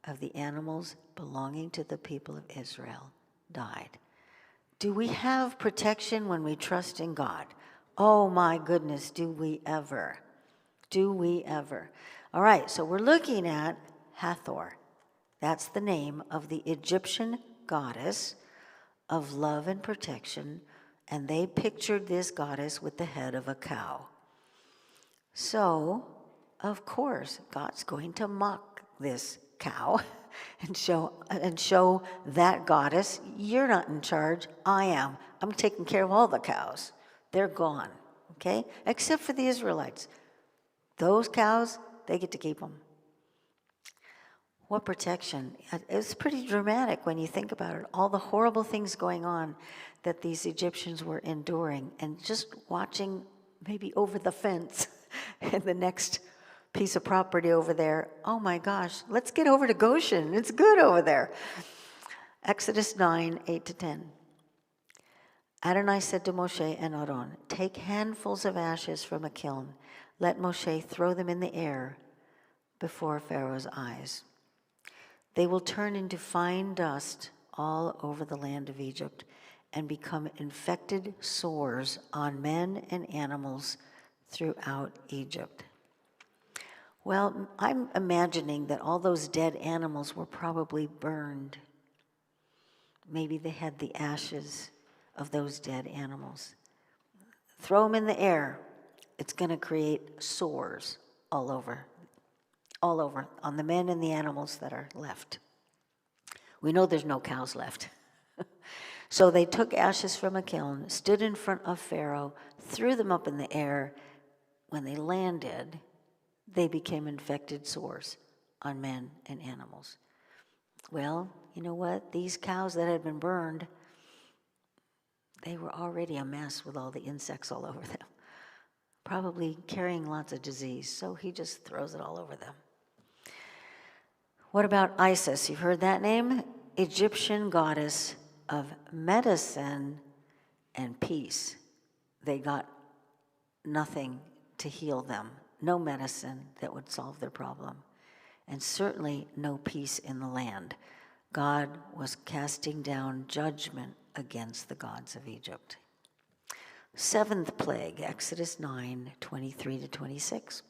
of the animals belonging to the people of Israel died. Do we have protection when we trust in God? Oh my goodness, do we ever? Do we ever? All right, so we're looking at Hathor. That's the name of the Egyptian goddess of love and protection, and they pictured this goddess with the head of a cow. So, of course, God's going to mock this cow and show that goddess, you're not in charge, I am. I'm taking care of all the cows. They're gone, okay? Except for the Israelites. Those cows, they get to keep them. What protection. It's pretty dramatic when you think about it. All the horrible things going on that these Egyptians were enduring, and just watching maybe over the fence and the next piece of property over there. Oh my gosh, let's get over to Goshen. It's good over there. Exodus 9, 8-10. Adonai said to Moshe and Aaron, take handfuls of ashes from a kiln. Let Moshe throw them in the air before Pharaoh's eyes. They will turn into fine dust all over the land of Egypt and become infected sores on men and animals throughout Egypt. Well, I'm imagining that all those dead animals were probably burned. Maybe they had the ashes of those dead animals. Throw them in the air. It's going to create sores all over on the men and the animals that are left. We know there's no cows left. So they took ashes from a kiln, stood in front of Pharaoh, threw them up in the air. When they landed, they became infected sores on men and animals. Well, you know what? These cows that had been burned, they were already a mess with all the insects all over them, probably carrying lots of disease, so he just throws it all over them. What about Isis? You've heard that name? Egyptian goddess of medicine and peace. They got nothing to heal them, no medicine that would solve their problem, and certainly no peace in the land. God was casting down judgment against the gods of Egypt. Seventh plague, Exodus 9, 23 to 26.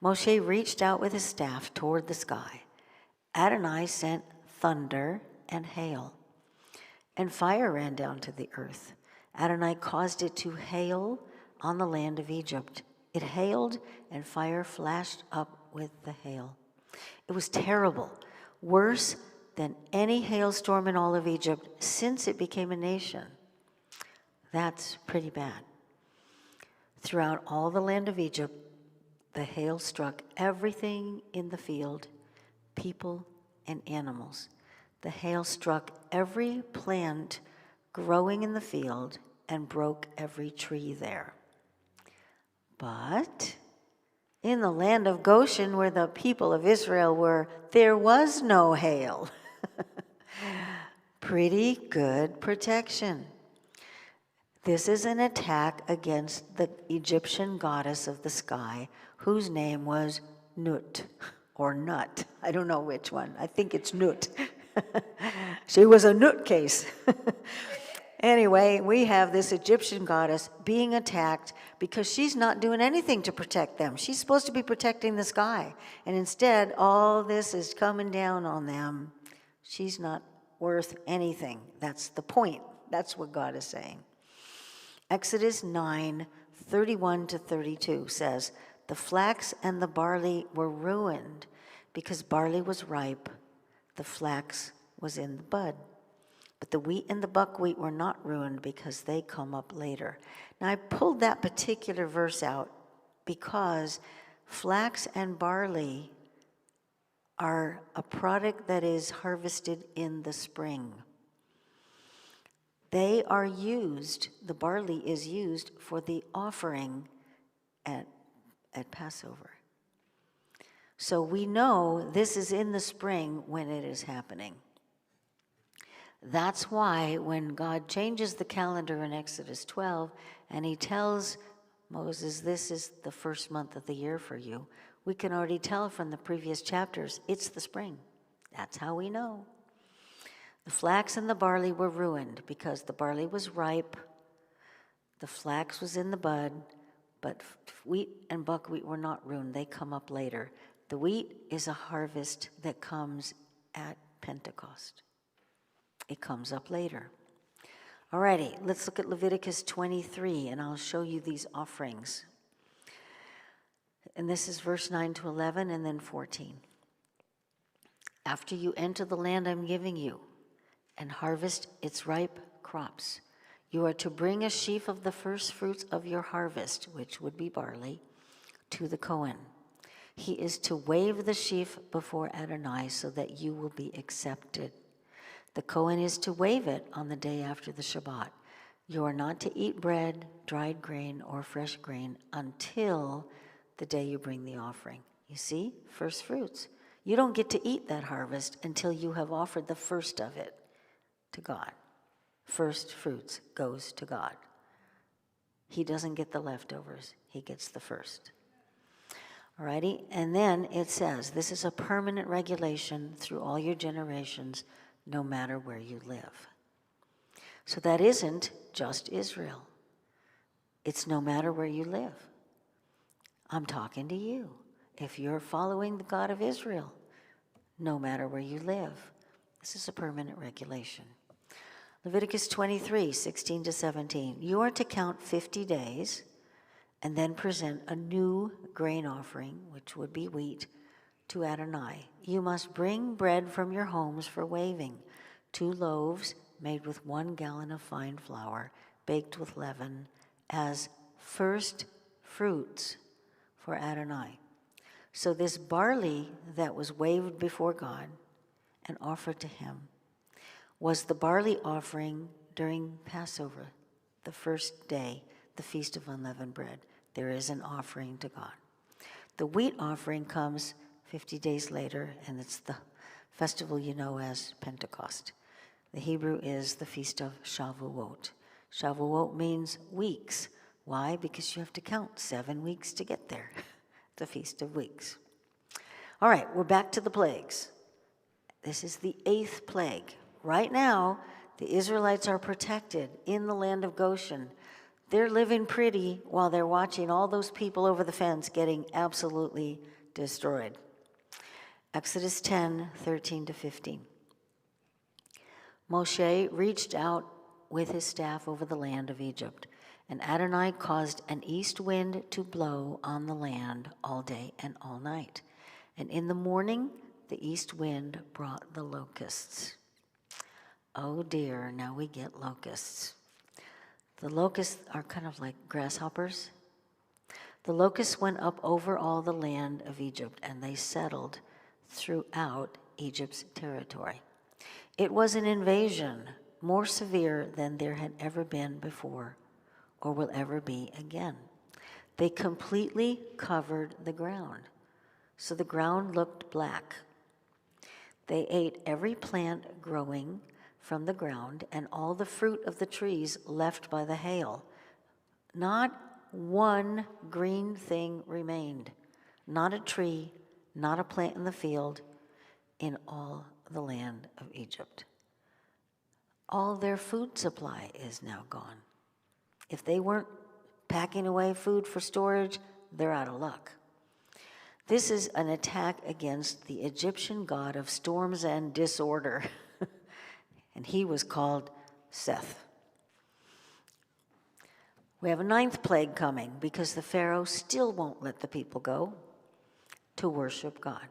Moshe reached out with his staff toward the sky. Adonai sent thunder and hail, and fire ran down to the earth. Adonai caused it to hail on the land of Egypt. It hailed, and fire flashed up with the hail. It was terrible, worse than any hailstorm in all of Egypt since it became a nation. That's pretty bad. Throughout all the land of Egypt, the hail struck everything in the field, people and animals. The hail struck every plant growing in the field and broke every tree there. But in the land of Goshen, where the people of Israel were, there was no hail. Pretty good protection. This is an attack against the Egyptian goddess of the sky, whose name was Nut, or Nut. I don't know which one. I think it's Nut. She was a nutcase. Anyway, we have this Egyptian goddess being attacked because she's not doing anything to protect them. She's supposed to be protecting the sky. And instead, all this is coming down on them. She's not worth anything. That's the point. That's what God is saying. Exodus 9, 31 to 32 says, the flax and the barley were ruined because barley was ripe. The flax was in the bud. But the wheat and the buckwheat were not ruined because they come up later. Now, I pulled that particular verse out because flax and barley are a product that is harvested in the spring. They are used, the barley is used for the offering at Passover. So we know this is in the spring when it is happening. That's why when God changes the calendar in Exodus 12 and he tells Moses, this is the first month of the year for you, we can already tell from the previous chapters, it's the spring. That's how we know. The flax and the barley were ruined because the barley was ripe, the flax was in the bud, but wheat and buckwheat were not ruined. They come up later. The wheat is a harvest that comes at Pentecost. It comes up later. Alrighty, let's look at Leviticus 23, and I'll show you these offerings. And this is verse 9 to 11, and then 14. After you enter the land I'm giving you, and harvest its ripe crops, you are to bring a sheaf of the first fruits of your harvest, which would be barley, to the Kohen. He is to wave the sheaf before Adonai so that you will be accepted. The Kohen is to wave it on the day after the Shabbat. You are not to eat bread, dried grain, or fresh grain until the day you bring the offering. You see, first fruits. You don't get to eat that harvest until you have offered the first of it to God. First fruits goes to God. He doesn't get the leftovers. He gets the first. Alrighty, and then it says, this is a permanent regulation through all your generations, no matter where you live. So that isn't just Israel. It's no matter where you live. I'm talking to you. If you're following the God of Israel, no matter where you live, this is a permanent regulation. Leviticus 23, 16 to 17. You are to count 50 days and then present a new grain offering, which would be wheat, to Adonai. You must bring bread from your homes for waving, 2 loaves made with 1 gallon of fine flour, baked with leaven, as first fruits for Adonai. So this barley that was waved before God and offered to him was the barley offering during Passover, the first day, the Feast of Unleavened Bread. There is an offering to God. The wheat offering comes 50 days later, and it's the festival you know as Pentecost. The Hebrew is the Feast of Shavuot. Shavuot means weeks. Why? Because you have to count 7 weeks to get there. The Feast of Weeks. All right, we're back to the plagues. This is the 8th plague. Right now, the Israelites are protected in the land of Goshen. They're living pretty while they're watching all those people over the fence getting absolutely destroyed. Exodus 10, 13 to 15. Moshe reached out with his staff over the land of Egypt, and Adonai caused an east wind to blow on the land all day and all night. And in the morning, the east wind brought the locusts. Oh dear, now we get locusts. The locusts are kind of like grasshoppers. The locusts went up over all the land of Egypt, and they settled throughout Egypt's territory. It was an invasion more severe than there had ever been before or will ever be again. They completely covered the ground, so the ground looked black. They ate every plant growing from the ground and all the fruit of the trees left by the hail. Not one green thing remained, not a tree, not a plant in the field, in all the land of Egypt. All their food supply is now gone. If they weren't packing away food for storage, they're out of luck. This is an attack against the Egyptian god of storms and disorder. And he was called Seth. We have a 9th plague coming because the Pharaoh still won't let the people go to worship God.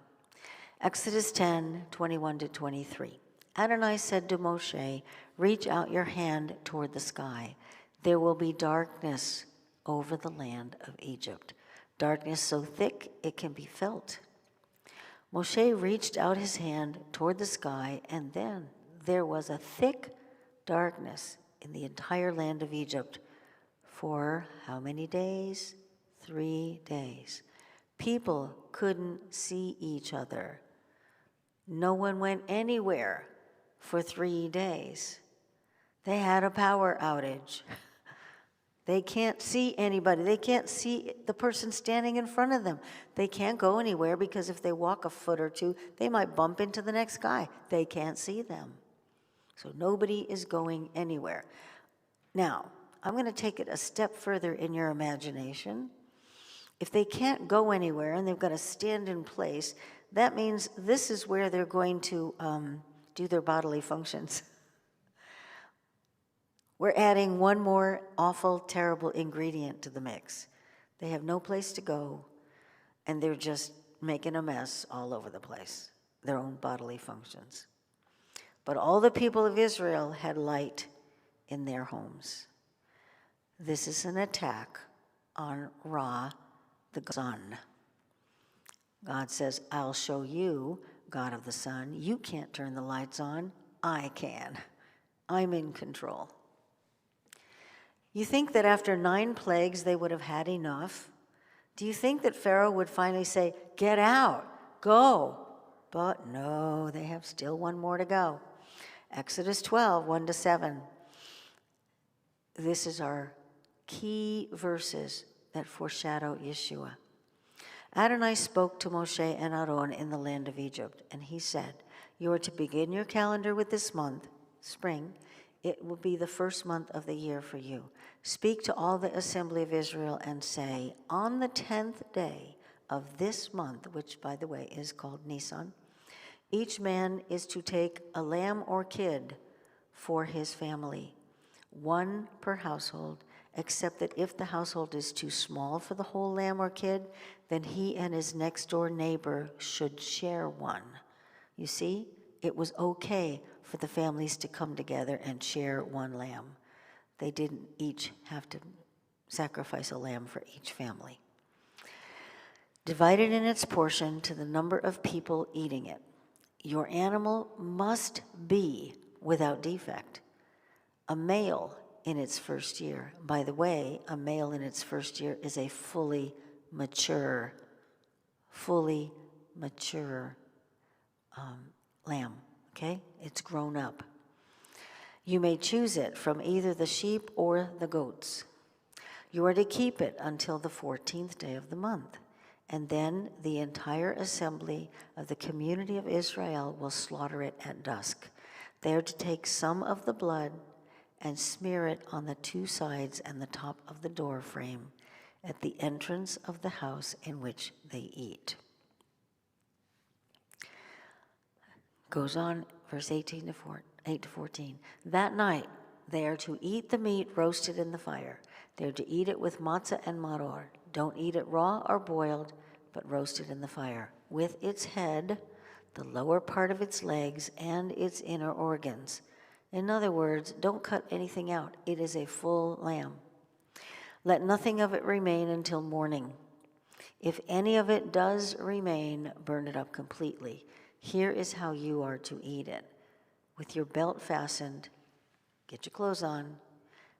Exodus 10, 21 to 23. Adonai said to Moshe, reach out your hand toward the sky. There will be darkness over the land of Egypt, darkness so thick it can be felt. Moshe reached out his hand toward the sky, and then there was a thick darkness in the entire land of Egypt for how many days? 3 days. People couldn't see each other. No one went anywhere for 3 days. They had a power outage. They can't see anybody. They can't see the person standing in front of them. They can't go anywhere because if they walk a foot or two, they might bump into the next guy. They can't see them. So nobody is going anywhere. Now, I'm going to take it a step further in your imagination. If they can't go anywhere and they've got to stand in place, that means this is where they're going to do their bodily functions. We're adding one more awful, terrible ingredient to the mix. They have no place to go, and they're just making a mess all over the place, their own bodily functions. But all the people of Israel had light in their homes. This is an attack on Ra, the sun. God says, I'll show you, God of the sun. You can't turn the lights on. I can. I'm in control. You think that after 9 plagues they would have had enough? Do you think that Pharaoh would finally say, get out, go? But no, they have still one more to go. Exodus 12, 1 to 7. This is our key verses that foreshadow Yeshua. Adonai spoke to Moshe and Aaron in the land of Egypt, and he said, you are to begin your calendar with this month, spring. It will be the first month of the year for you. Speak to all the assembly of Israel and say, on the 10th day of this month, which, by the way, is called Nisan, each man is to take a lamb or kid for his family, 1 per household, except that if the household is too small for the whole lamb or kid, then he and his next door neighbor should share one. You see, it was okay for the families to come together and share one lamb. They didn't each have to sacrifice a lamb for each family. Divided in its portion to the number of people eating it. Your animal must be without defect, a male in its first year. By the way, a male in its first year is a fully mature lamb, okay? It's grown up. You may choose it from either the sheep or the goats. You are to keep it until the 14th day of the month, and then the entire assembly of the community of Israel will slaughter it at dusk. They are to take some of the blood and smear it on the two sides and the top of the door frame at the entrance of the house in which they eat. Goes on, verse 8 to 14. That night they are to eat the meat roasted in the fire. They are to eat it with matzah and maror. Don't eat it raw or boiled, but roasted in the fire, with its head, the lower part of its legs, and its inner organs. In other words, don't cut anything out. It is a full lamb. Let nothing of it remain until morning. If any of it does remain, burn it up completely. Here is how you are to eat it. With your belt fastened, get your clothes on,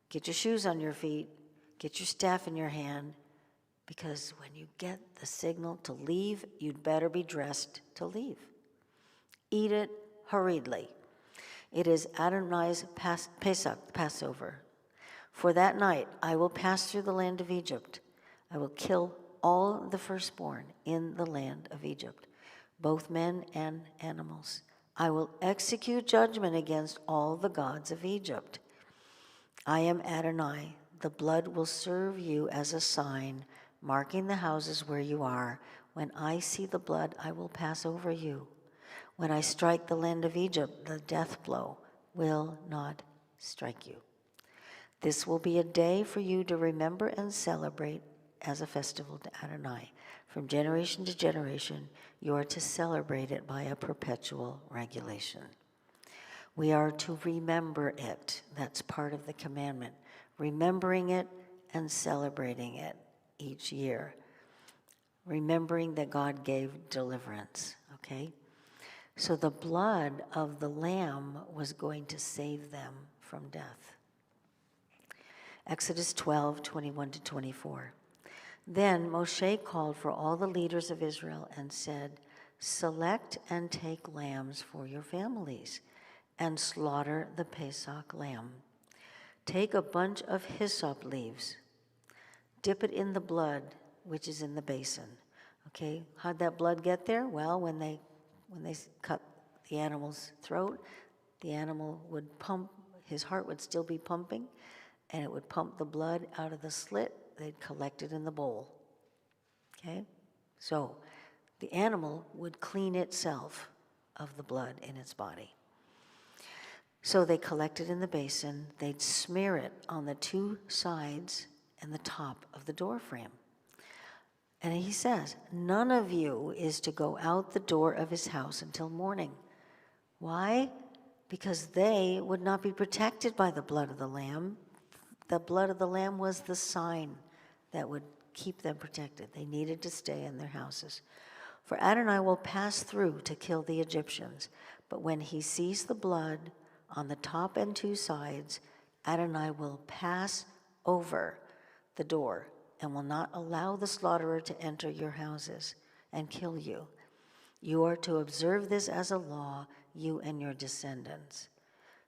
get your shoes on your feet, get your staff in your hand, because when you get the signal to leave, you'd better be dressed to leave. Eat it hurriedly. It is Adonai's Pesach, Passover. For that night I will pass through the land of Egypt. I will kill all the firstborn in the land of Egypt, both men and animals. I will execute judgment against all the gods of Egypt. I am Adonai. The blood will serve you as a sign, marking the houses where you are. When I see the blood, I will pass over you. When I strike the land of Egypt, the death blow will not strike you. This will be a day for you to remember and celebrate as a festival to Adonai. From generation to generation, you are to celebrate it by a perpetual regulation. We are to remember it. That's part of the commandment. Remembering it and celebrating it each year. Remembering that God gave deliverance, okay? So the blood of the lamb was going to save them from death. Exodus 12, 21 to 24. Then Moshe called for all the leaders of Israel and said, select and take lambs for your families and slaughter the Pesach lamb. Take a bunch of hyssop leaves, dip it in the blood which is in the basin. Okay, how'd that blood get there? Well, when they cut the animal's throat, the animal would pump, his heart would still be pumping, and it would pump the blood out of the slit. They'd collect it in the bowl. Okay? So the animal would clean itself of the blood in its body. So they collect it in the basin. They'd smear it on the two sides and the top of the door frame. And he says, none of you is to go out the door of his house until morning. Why? Because they would not be protected by the blood of the lamb. The blood of the lamb was the sign that would keep them protected. They needed to stay in their houses. For Adonai will pass through to kill the Egyptians, but when he sees the blood on the top and two sides, Adonai will pass over the door and will not allow the slaughterer to enter your houses and kill you. You are to observe this as a law, you and your descendants.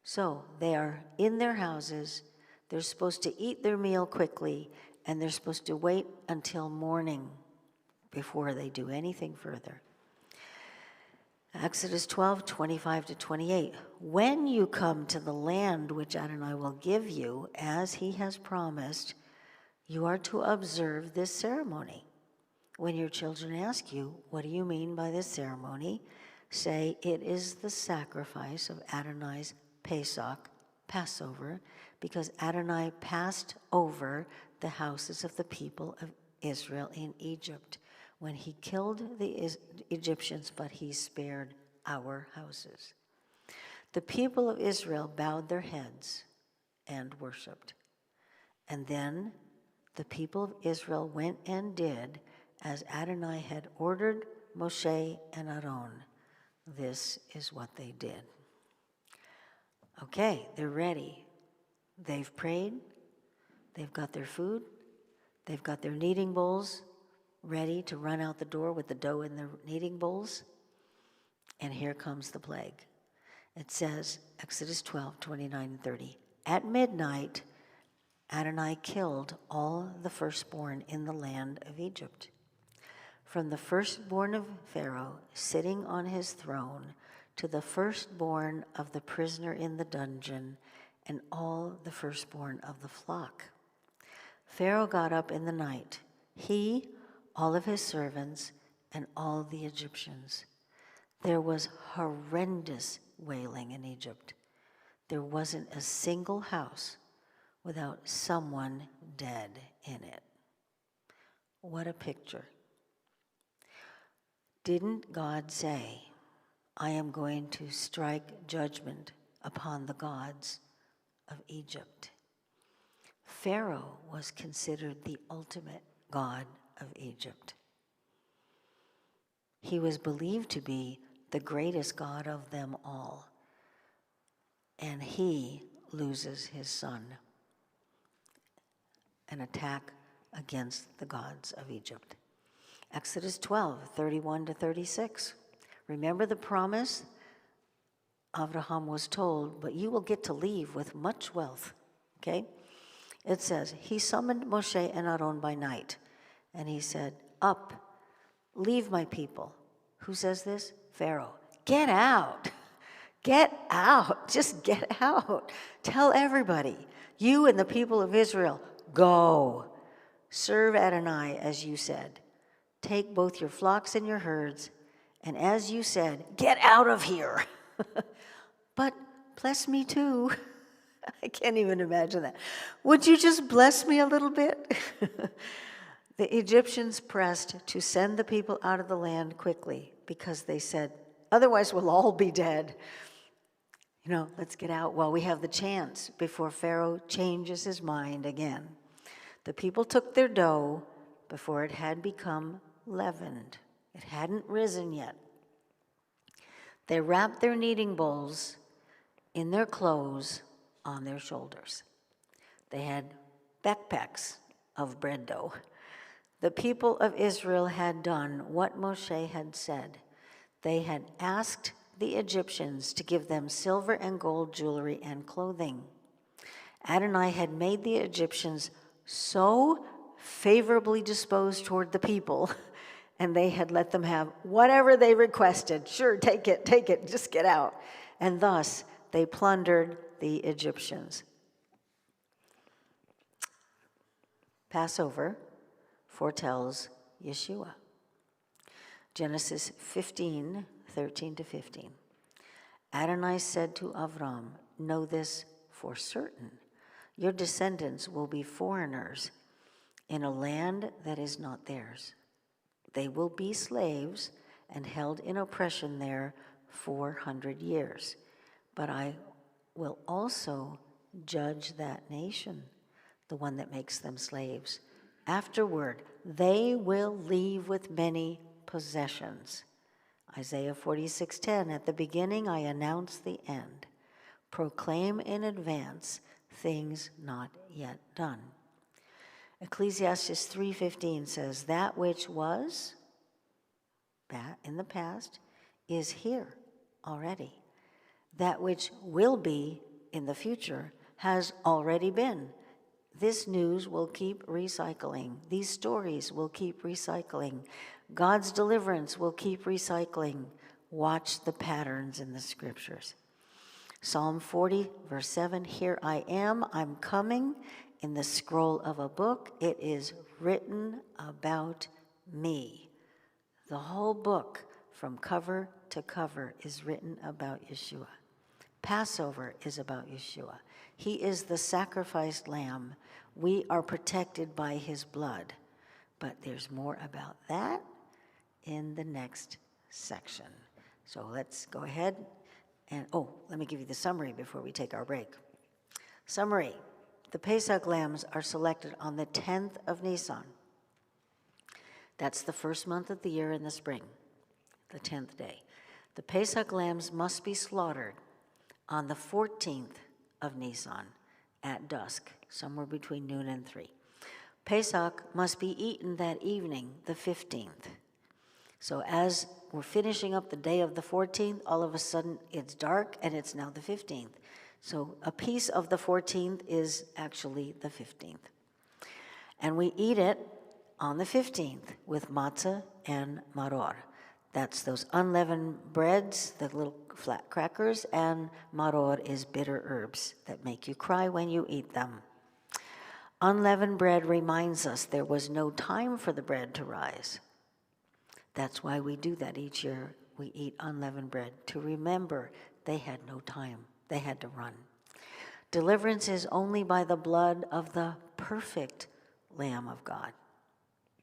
So they are in their houses. They're supposed to eat their meal quickly, and they're supposed to wait until morning before they do anything further. Exodus 12, 25 to 28. When you come to the land which Adonai will give you, as he has promised, you are to observe this ceremony. When your children ask you, what do you mean by this ceremony? Say, it is the sacrifice of Adonai's Pesach, Passover, because Adonai passed over the houses of the people of Israel in Egypt when he killed the Egyptians, but he spared our houses. The people of Israel bowed their heads and worshipped. And then the people of Israel went and did as Adonai had ordered Moshe and Aaron. This is what they did. Okay, they're ready. They've prayed. They've got their food. They've got their kneading bowls ready to run out the door with the dough in the kneading bowls. And here comes the plague. It says, Exodus 12, 29 and 30. At midnight, Adonai killed all the firstborn in the land of Egypt, from the firstborn of Pharaoh sitting on his throne to the firstborn of the prisoner in the dungeon and all the firstborn of the flock. Pharaoh got up in the night, he, all of his servants, and all the Egyptians. There was horrendous wailing in Egypt. There wasn't a single house without someone dead in it. What a picture. Didn't God say, I am going to strike judgment upon the gods of Egypt? Pharaoh was considered the ultimate god of Egypt. He was believed to be the greatest god of them all. And he loses his son. An attack against the gods of Egypt. Exodus 12, 31 to 36. Remember the promise? Abraham was told, but you will get to leave with much wealth. Okay? It says, he summoned Moshe and Aaron by night, and he said, up, leave my people. Who says this? Pharaoh. Get out. Get out. Just get out. Tell everybody, you and the people of Israel, go. Serve Adonai as you said. Take both your flocks and your herds, and as you said, get out of here. But bless me too. I can't even imagine that. Would you just bless me a little bit? The Egyptians pressed to send the people out of the land quickly because they said, otherwise we'll all be dead. Let's get out while we have the chance before Pharaoh changes his mind again. The people took their dough before it had become leavened. It hadn't risen yet. They wrapped their kneading bowls in their clothes on their shoulders. They had backpacks of bread dough. The people of Israel had done what Moshe had said. They had asked the Egyptians to give them silver and gold jewelry and clothing. Adonai had made the Egyptians so favorably disposed toward the people, and they had let them have whatever they requested. Sure, take it, just get out. And thus, they plundered the Egyptians. Passover foretells Yeshua. Genesis 15, 13 to 15. Adonai said to Avram, know this for certain. Your descendants will be foreigners in a land that is not theirs. They will be slaves and held in oppression there 400 years. But I will also judge that nation, the one that makes them slaves. Afterward, they will leave with many possessions. Isaiah 46:10, at the beginning I announce the end. Proclaim in advance things not yet done. Ecclesiastes 3:15 says, that which was in the past is here already. That which will be in the future has already been. This news will keep recycling. These stories will keep recycling. God's deliverance will keep recycling. Watch the patterns in the scriptures. Psalm 40, verse 7, here I am, I'm coming. In the scroll of a book, it is written about me. The whole book, from cover to cover, is written about Yeshua. Passover is about Yeshua. He is the sacrificed lamb. We are protected by his blood. But there's more about that in the next section. So let's go ahead And, let me give you the summary before we take our break. Summary: the Pesach lambs are selected on the 10th of Nisan. That's the first month of the year in the spring, the 10th day. The Pesach lambs must be slaughtered on the 14th of Nisan at dusk, somewhere between noon and 3. Pesach must be eaten that evening, the 15th. So as we're finishing up the day of the 14th, all of a sudden it's dark and it's now the 15th. So a piece of the 14th is actually the 15th. And we eat it on the 15th with matzah and maror. That's those unleavened breads, the little flat crackers, and maror is bitter herbs that make you cry when you eat them. Unleavened bread reminds us there was no time for the bread to rise. That's why we do that each year. We eat unleavened bread to remember they had no time. They had to run. Deliverance is only by the blood of the perfect Lamb of God.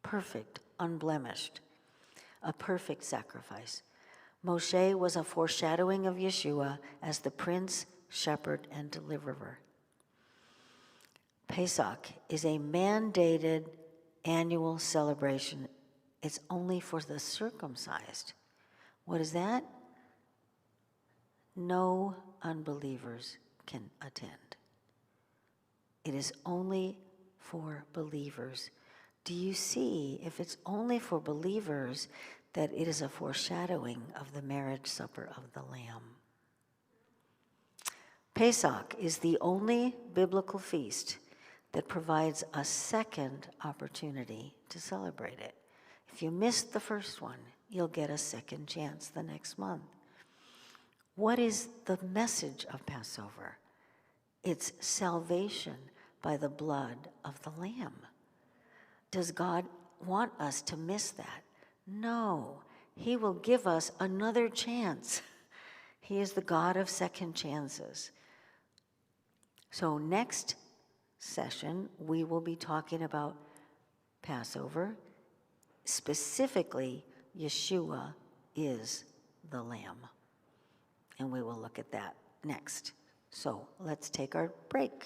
Perfect, unblemished, a perfect sacrifice. Moshe was a foreshadowing of Yeshua as the Prince, Shepherd, and Deliverer. Pesach is a mandated annual celebration. It's only for the circumcised. What is that? No unbelievers can attend. It is only for believers. Do you see, if it's only for believers, that it is a foreshadowing of the marriage supper of the Lamb? Pesach is the only biblical feast that provides a second opportunity to celebrate it. If you missed the first one, you'll get a second chance the next month. What is the message of Passover? It's salvation by the blood of the Lamb. Does God want us to miss that? No. He will give us another chance. He is the God of second chances. So next session, we will be talking about Passover. Specifically, Yeshua is the Lamb. And we will look at that next. So let's take our break.